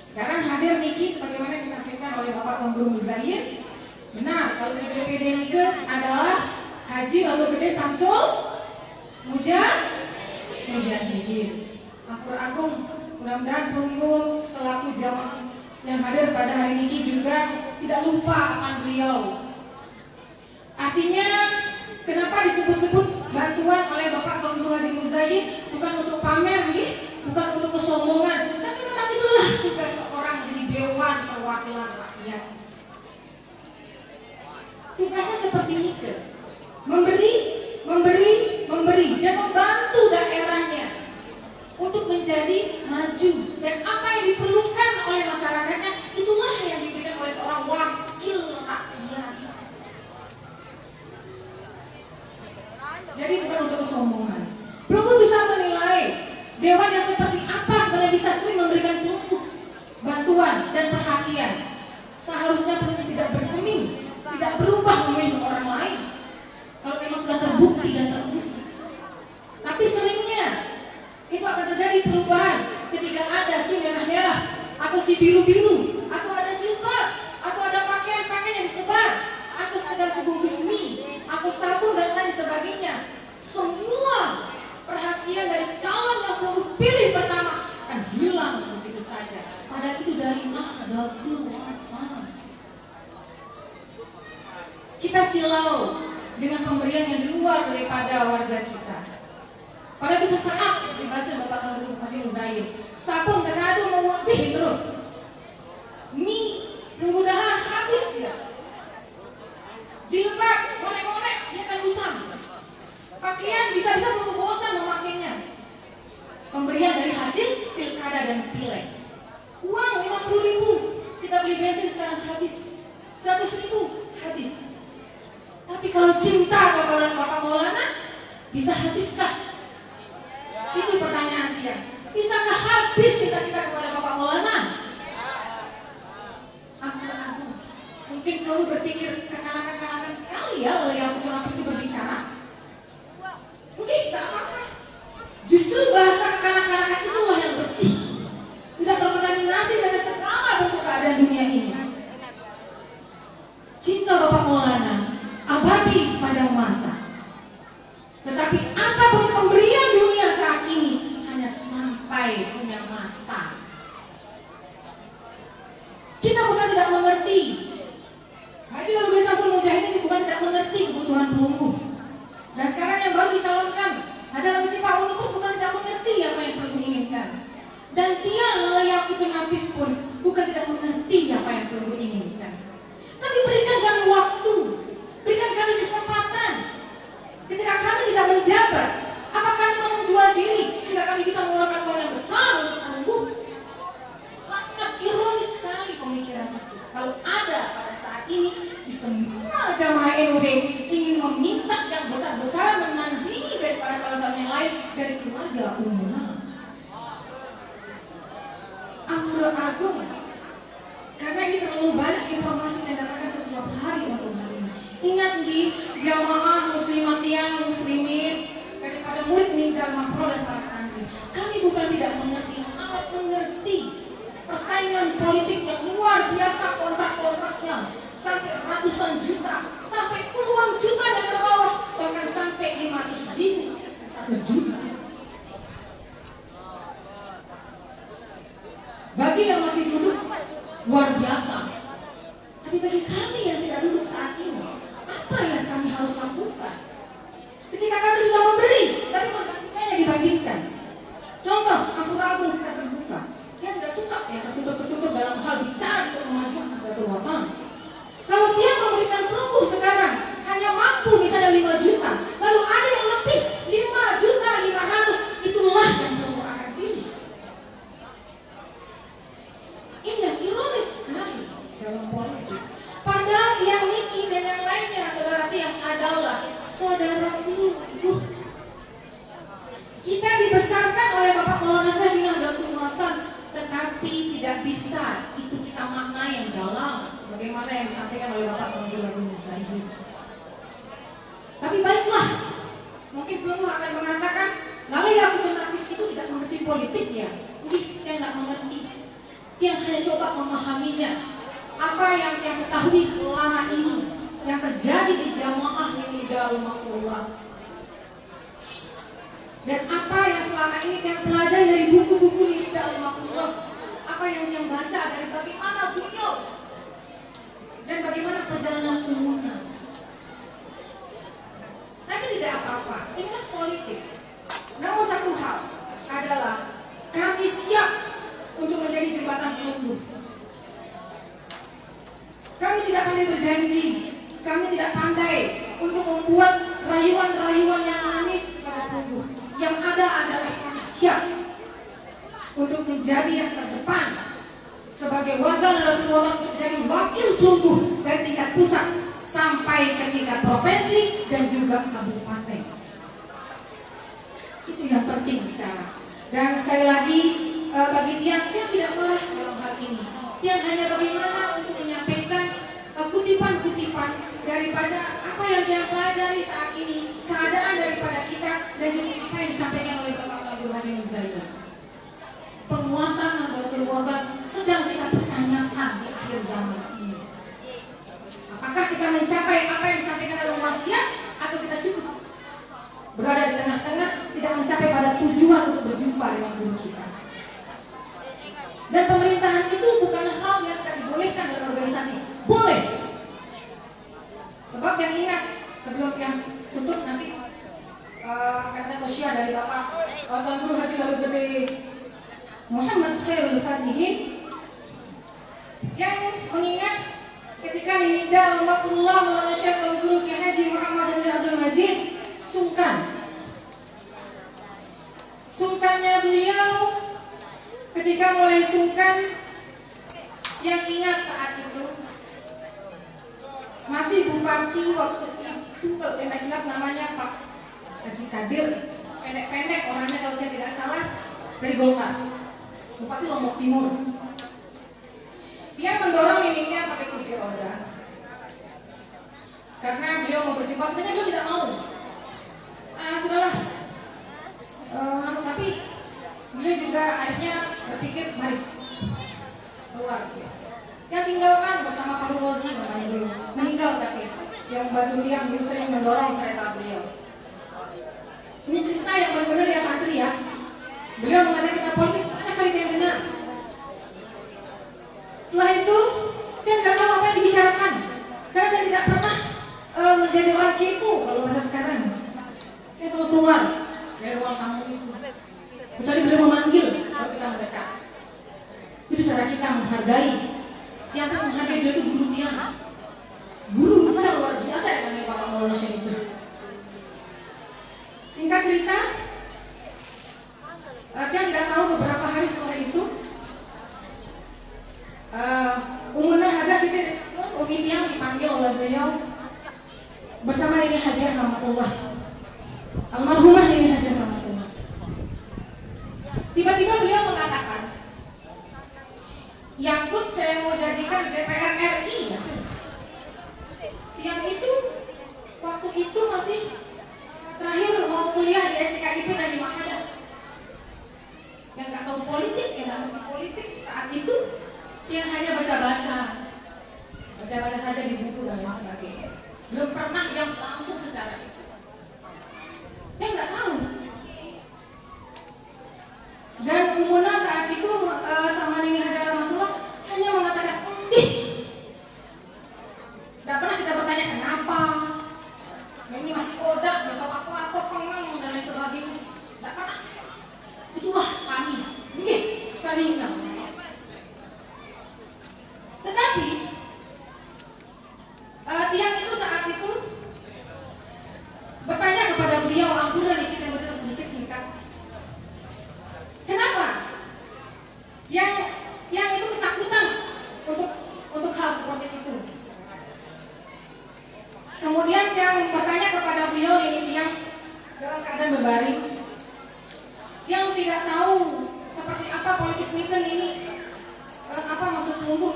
Sekarang hadir Niki sebagaimana disampaikan oleh Bapak Tuan Guru Muzayir. Benar, kalau di DPD Nike adalah Haji Lalu Gede Samsul Mujahidin. Ampur Agung, mudah-mudahan pengurus selaku jamaah yang hadir pada hari ini juga tidak lupa akan beliau. Artinya, kenapa disebut-sebut bantuan oleh Bapak Tuan Guru Haji Muzayir bukan untuk pamer, bukan untuk kesombongan, tapi memang itulah tugas seorang di Dewan Perwakilan Rakyat. Tugasnya seperti itu, memberi dan membantu daerahnya untuk menjadi maju, dan apa yang diperlukan oleh masyarakatnya itulah yang diberikan oleh seorang wakil rakyat. Jadi bukan untuk kesombongan. Perlu bisa menilai dewan yang seperti apa sebenarnya bisa sering memberikan bantuan dan perhatian. Seharusnya perlu tidak bergeming, tidak berubah memilih orang lain kalau memang sudah terbukti dan teruji. Tapi seringnya itu akan terjadi perubahan ketika ada si merah-merah atau si biru-biru, atau ada jilbab, atau ada pakaian-pakaian yang disebar, atau sekedar sebungkus mie, atau sabun dan lain sebagainya. Semua perhatian dari calon yang perlu pilih pertama akan hilang begitu saja. Padahal itu dari Nahdlatul Ulama. Kita silau dengan pemberian yang di luar daripada warga kita. Padahal itu sesaat seperti bahasa Bapak Tuan Guru Haji Muzayir. Sabun terkadang mau lebih terus. Mie tunggu dahan habis dia. Jilbab ngorek-ngorek dia akan usang. Pakaian bisa-bisa tunggu bosan memakainya. Pemberian dari hasil pilkada dan pileg. Uang 50.000 kita beli bensin sekarang habis. 100.000 habis. Tapi kalau cinta kepada Bapak Maulana bisa habiskah? Itu pertanyaan dia. Bisakah habis kita kepada Bapak Maulana? Aku mungkin kamu berpikir kekanak-kanakan sekali ya yang aku itu berbicara. Mungkin tak apa-apa. Justru bahasa kekanak-kanakan itulah yang bersih, tidak terkontaminasi dengan segala bentuk keadaan dunia ini. Cinta Bapak Maulana abadi sepanjang masa. Tetapi apapun pemberian dunia saat ini hanya sampai punya masa. Kita bukan tidak mengerti. Haji Lalu Gede Samsul Mujahidin ini bukan tidak mengerti kebutuhan perunggu. Dan sekarang yang baru dicalonkan Haji Lalu Pak Unupus bukan tidak mengerti apa yang perlu diinginkan. Dan dia layak itu nafis pun bukan tidak mengerti apa yang perlu diinginkan. Tapi berikan kami waktu, berikan kami kesempatan. Ketika kami semua jamaah NUB ingin meminta yang besar-besaran menandingi daripada calon-calon yang lain dari keluarga umumnya. Ampun agung, karena ini terlalu banyak informasi yang datangkan setiap hari untuk hari ini. Ingat di jamaah muslimat yang muslimin daripada murid meninggal makro dan para santri. Kami bukan tidak mengerti, sangat mengerti persaingan politik yang luar biasa, kontrak-kontraknya sampai ratusan juta, sampai puluhan juta yang terbawah, bahkan sampai 500.000, 1 juta. Bagi yang masih duduk luar biasa, tapi bagi kami yang tidak duduk saat ini, apa yang kami harus lakukan? Ketika kami sudah memberi, tapi pergantiannya dibagikan. Contoh, Ampuragung kita terbuka. Dia tidak suka ya tertutup-tertutup dalam hal bicara untuk kemajuan Nahdlatul Wathon. Kalau dia memberikan perunggu sekarang hanya mampu misalnya 5 juta, lalu ada yang lebih 5 juta 500, itulah yang perunggu akan pilih. Ini yang ironis sekali dalam politik. Padahal yang Niki dan yang lainnya saudara yang adalah saudara pelunggu. Kita dibesarkan oleh Bapak Maulana Syekh Nahdlatul Wathon, tetapi tidak bisa itu kita maknai yang dalam bagaimana yang disampaikan oleh Bapak Tengku Lagu Muzaidi. Tapi baiklah, mungkin Tengku akan mengatakan, lalu yang menapis itu tidak mengerti politik ya. Dia tidak mengerti, dia hanya coba memahaminya. Apa yang dia ketahui selama ini yang terjadi di jamaah ini dalam Allah. Dan apa yang selama ini yang pelajari dari buku-buku ini dalam Allah, apa yang baca dari bagaimana beliau dan bagaimana perjalanan umumnya. Tapi tidak apa-apa, ini kan politik. Namun satu hal adalah kami siap untuk menjadi jembatan pelunggu. Kami tidak pandai berjanji, kami tidak pandai untuk membuat rayuan-rayuan yang manis kepada pelunggu. Yang ada adalah kami siap untuk menjadi yang terdepan sebagai warga Nahdlatul Wathon, untuk menjadi wakil pelunggu dari tingkat pusat sampai ke tingkat provinsi dan juga kabupaten. Itu yang penting sekarang. Dan sekali lagi bagi tiang tidak marah dalam hal ini. Tiang hanya bagaimana untuk menyampaikan kutipan-kutipan daripada apa yang dia pelajari saat ini, keadaan daripada kita dan juga apa yang disampaikan oleh Bapak Abdul Halim Muzaidi. Penguatan Nahdlatul Wathon sedang kita pertanyakan di akhir zaman ini. Apakah kita mencapai apa yang disampaikan dalam wasiat atau kita cukup berada di tengah-tengah, tidak mencapai pada tujuan untuk berjumpa dengan guru kita. Dan pemerintahan itu bukan hal yang tidak dibolehkan dalam organisasi. Boleh. Sebab yang ingat sebelum yang tutup nanti kata tausiah dari Bapak Tuan Guru Haji Lalu Gede Muhammad Khairul Fatihin yang mengingat ketika dihinda Allah Maulana Syekh Tuan Guru Ki Haji Muhammad bin Abdul Majid sungkannya beliau ketika mulai sungkan, yang ingat saat itu masih bupati waktu itu, kalau tidak ingat namanya Pak Haji Kadir, pendek-pendek orangnya kalau saya tidak salah, dari Golkar, Bupati Lombok Timur. Dia mendorong ininya pakai kursi roda karena beliau mau berjumpa, sebenarnya beliau tidak mau. Sudahlah, tapi beliau juga akhirnya berpikir mari keluar. Yang tinggalkan bersama Pak Rozi namanya dulu, meninggal tapi yang membantu dia sering mendorong kereta beliau. Ini cerita yang benar-benar ya santri ya. Beliau mengatakan kita politik mana kali yang benar. Setelah itu dia tidak tahu apa yang dibicarakan karena dia tidak pernah menjadi orang kepo kalau bahasa sekarang. Dia selalu keluar dari ruang tamu itu. Kecuali beliau memanggil kalau kita mendekat. Itu cara kita menghargai. Yang akan menghargai dia itu guru dia. Guru itu yang luar biasa ya namanya Bapak Maulana Syekh itu. Singkat cerita, dia tidak tahu bersama Nini Hajah Rahmatullah, almarhumah Nini Hajah Rahmatullah. Tiba-tiba beliau mengatakan, Yakut saya mau jadikan DPR RI ya. Yang itu waktu itu masih terakhir mau kuliah di STKIP dan di Mahadam. Yang nggak tahu politik, yang nggak ngerti politik saat itu, yang hanya baca-baca saja di buku dan lain sebagainya. Belum pernah yang langsung secara itu. Yang nggak tahu. Dan Muna saat itu sama Nini Hajah Rahmatullah hanya mengatakan, nggak pernah kita bertanya kenapa. Ini masih kodak, nggak tahu apa-apa, pengang dan lain sebagainya. Nggak pernah. Itulah kami. Ini saling namanya. Tetapi tiang itu saat itu bertanya kepada beliau, ampura dikit yang bisa sedikit singkat. Kenapa? Yang itu ketakutan untuk hal seperti itu. Kemudian yang bertanya kepada beliau ini yang dalam keadaan berbaring, yang tidak tahu seperti apa politik weekend ini, apa maksud tunggu.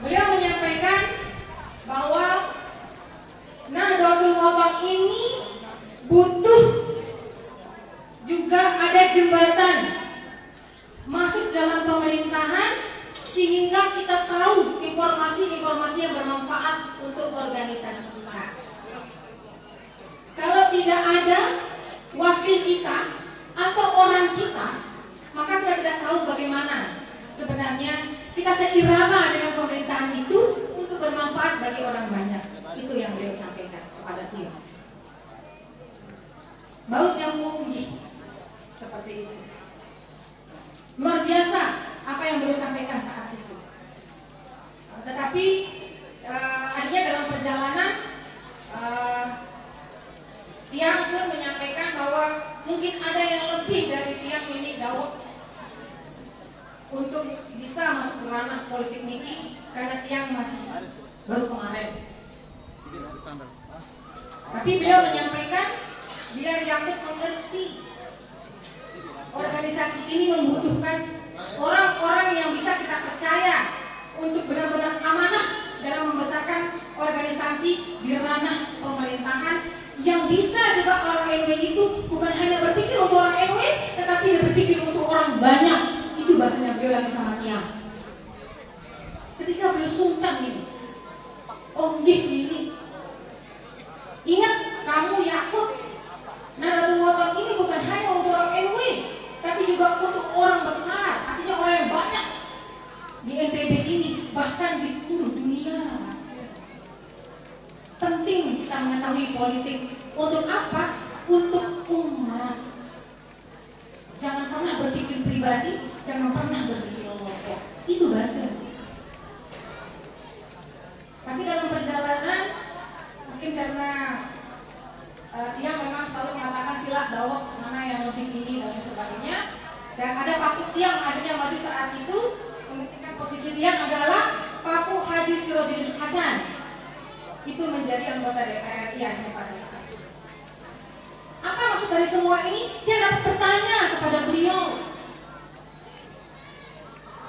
Beliau menyampaikan bahwa Nahdlatul Wathon ini butuh juga ada jembatan masuk dalam pemerintahan sehingga kita tahu informasi-informasi yang bermanfaat untuk organisasi kita. Kalau tidak ada wakil kita atau orang kita, maka kita tidak tahu bagaimana sebenarnya kita seirama dengan pemerintahan itu untuk bermanfaat bagi orang banyak. Itu yang beliau sampaikan kepada tim. Baru yang mungkin seperti itu. Luar biasa apa yang beliau sampaikan saat itu. Tetapi akhirnya dalam perjalanan tiang pun menyampaikan bahwa mungkin ada yang lebih dari tiang milik Daud untuk bisa masuk ke ranah politik ini, karena tiang masih baru kemarin. Tapi beliau menyampaikan biar Yakut mengerti organisasi ini membutuhkan orang-orang yang bisa kita percaya untuk benar-benar amanah dalam membesarkan organisasi di ranah pemerintahan, yang bisa juga orang NW itu bukan hanya berpikir untuk orang NW, tetapi berpikir untuk orang banyak. Itu bahasanya beliau lagi sama tiang. Ketika beliau sungkan ini, ini ingat kamu Yakut, Nahdlatul Wathon ini bukan hanya untuk orang NW, tapi juga untuk orang besar, artinya orang yang banyak di NTB ini, bahkan di seluruh dunia. Penting kita mengetahui politik. Untuk apa? Untuk umat. Jangan pernah berpikir pribadi, jangan pernah berpikir kelompok. Itu bahasa. Tapi dalam perjalanan, mungkin karena dia memang selalu mengatakan silah dawak mana yang lebih ini dan lain sebagainya. Dan ada Paku Tiang akhirnya maju saat itu, menggantikan posisi Tiang adalah Paku Haji Sirojudin Hasan. Itu menjadi anggota DPR RI pada saat itu. Apa maksud dari semua ini? Dia dapat bertanya kepada beliau,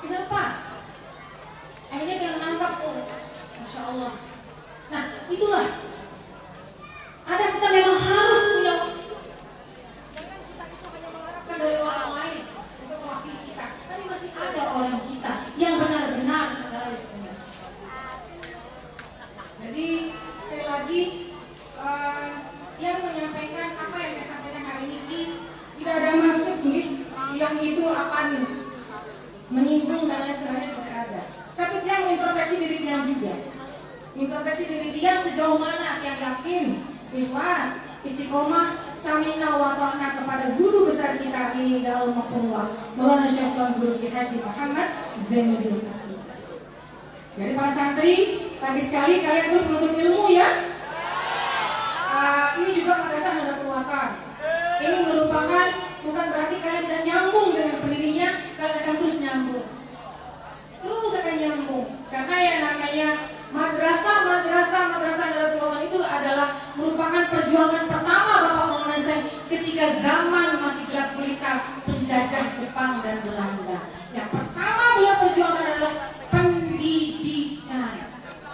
kenapa? Akhirnya dia menangkap, Masya Allah. Nah, itulah. Ada kita memang harus punya. Jangan kita hanya mengharapkan dari orang lain untuk mewakili kita. Tapi masih ada orang kita yang benar-benar sekali sebenarnya. Jadi sekali lagi yang menyampaikan apa yang saya sampaikan hari ini tidak ada maksud yang itu akan menyinggung dan lain sebagainya, tidak ada. Tapi dia mengintrospeksi diri dia juga. Introspeksi diri dia sejauh mana yang yakin, ikhlas, istiqomah, samina wa ta'na kepada guru besar kita ini dalam Maulana Maulana Syekh Guru Haji Muhammad Zainuddin. Jadi para santri, pagi sekali kalian terus menuntut ilmu ya. Ini juga madrasah Nahdlatul Wathon. Ini merupakan bukan berarti kalian tidak nyambung dengan pendirinya, kalian akan terus nyambung. Terus akan nyambung. Karena yang namanya madrasah Nahdlatul ketika zaman masih gelap gulita penjajah Jepang dan Belanda. Yang pertama beliau perjuangkan adalah pendidikan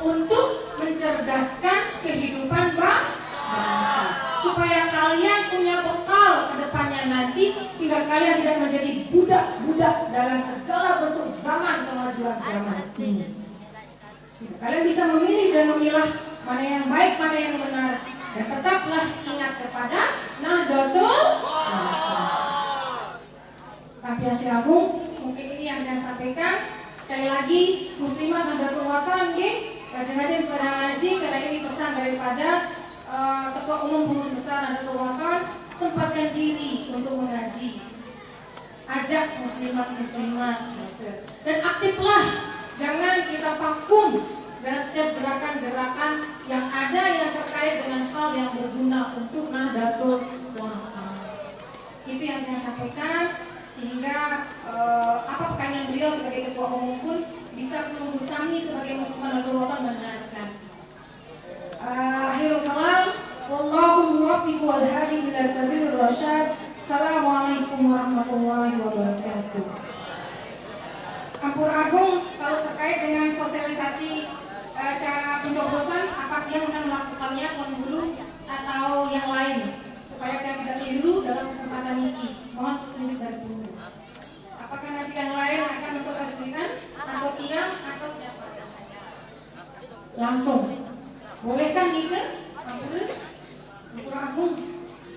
untuk mencerdaskan kehidupan bangsa, supaya kalian punya bekal ke depannya nanti, sehingga kalian tidak menjadi budak-budak dalam segala bentuk zaman kemajuan zaman ini. Sehingga kalian bisa memilih dan memilah mana yang baik, mana yang benar, dan tetaplah ingat kepada Nahdlatul Ulama. Tampiasi Agung, mungkin ini yang saya sampaikan. Sekali lagi, Muslimat Nahdlatul Ulama, rajin-rajin pada ngaji, karena ini pesan daripada Ketua Umum Pengurus Besar Nahdlatul Ulama, sempatkan diri untuk mengaji. Ajak muslimat-muslimat dan aktiflah, jangan kita vakum dalam setiap gerakan-gerakan yang ada yang terkait dengan hal yang berguna untuk Nahdlatul Ulama. Itu yang saya sampaikan, sehingga apa pertanyaan beliau sebagai Ketua Umum pun bisa menunggu kami sebagai muslimat Nahdlatul Ulama mendengarkan. Akhirul kalam, wallahu muwaffiq wal hadi ila sabilir rasyad. Assalamualaikum warahmatullahi wabarakatuh. Ampur Agung, kalau terkait dengan sosialisasi cara pencoblosan, apakah yang akan melakukannya Tuan Guru atau yang lain, supaya kita tidak keliru dalam kesempatan ini? Mohon tunjuk dari Guru. Apakah nanti yang lain akan mensosialisasikan atau tidak atau siapa? Langsung. Bolehkan Nika? Ampur Agung,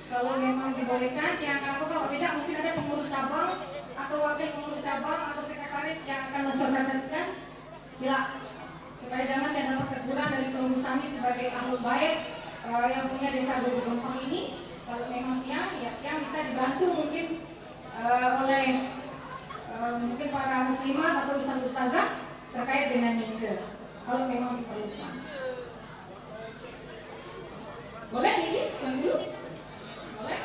kalau memang dibolehkan, yang akan lakukan. Kalau tidak, mungkin ada pengurus cabang atau wakil pengurus cabang atau sekretaris yang akan mensosialisasikan. Silakan, supaya jangan dapat teguran dari pengurus kami sebagai ahlul bait yang punya desa Guru Gempang ini. Kalau memang yang bisa dibantu mungkin oleh mungkin para muslimat atau ustazah terkait dengan Nika, kalau memang diperlukan. Boleh Niki? Tuan Guru? Boleh?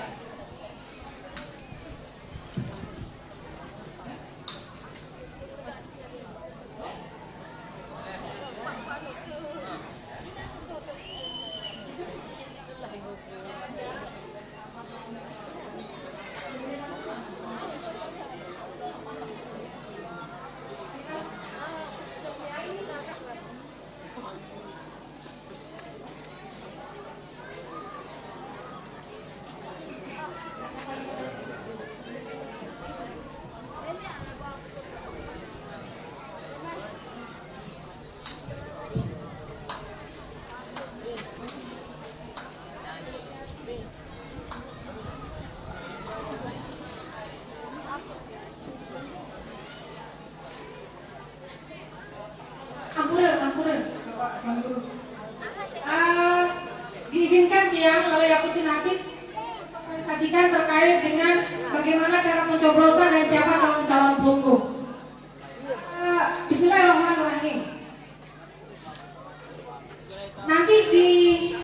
Diizinkan yang oleh Yakutin Hafiz sosialisasikan terkait dengan bagaimana cara pencoblosan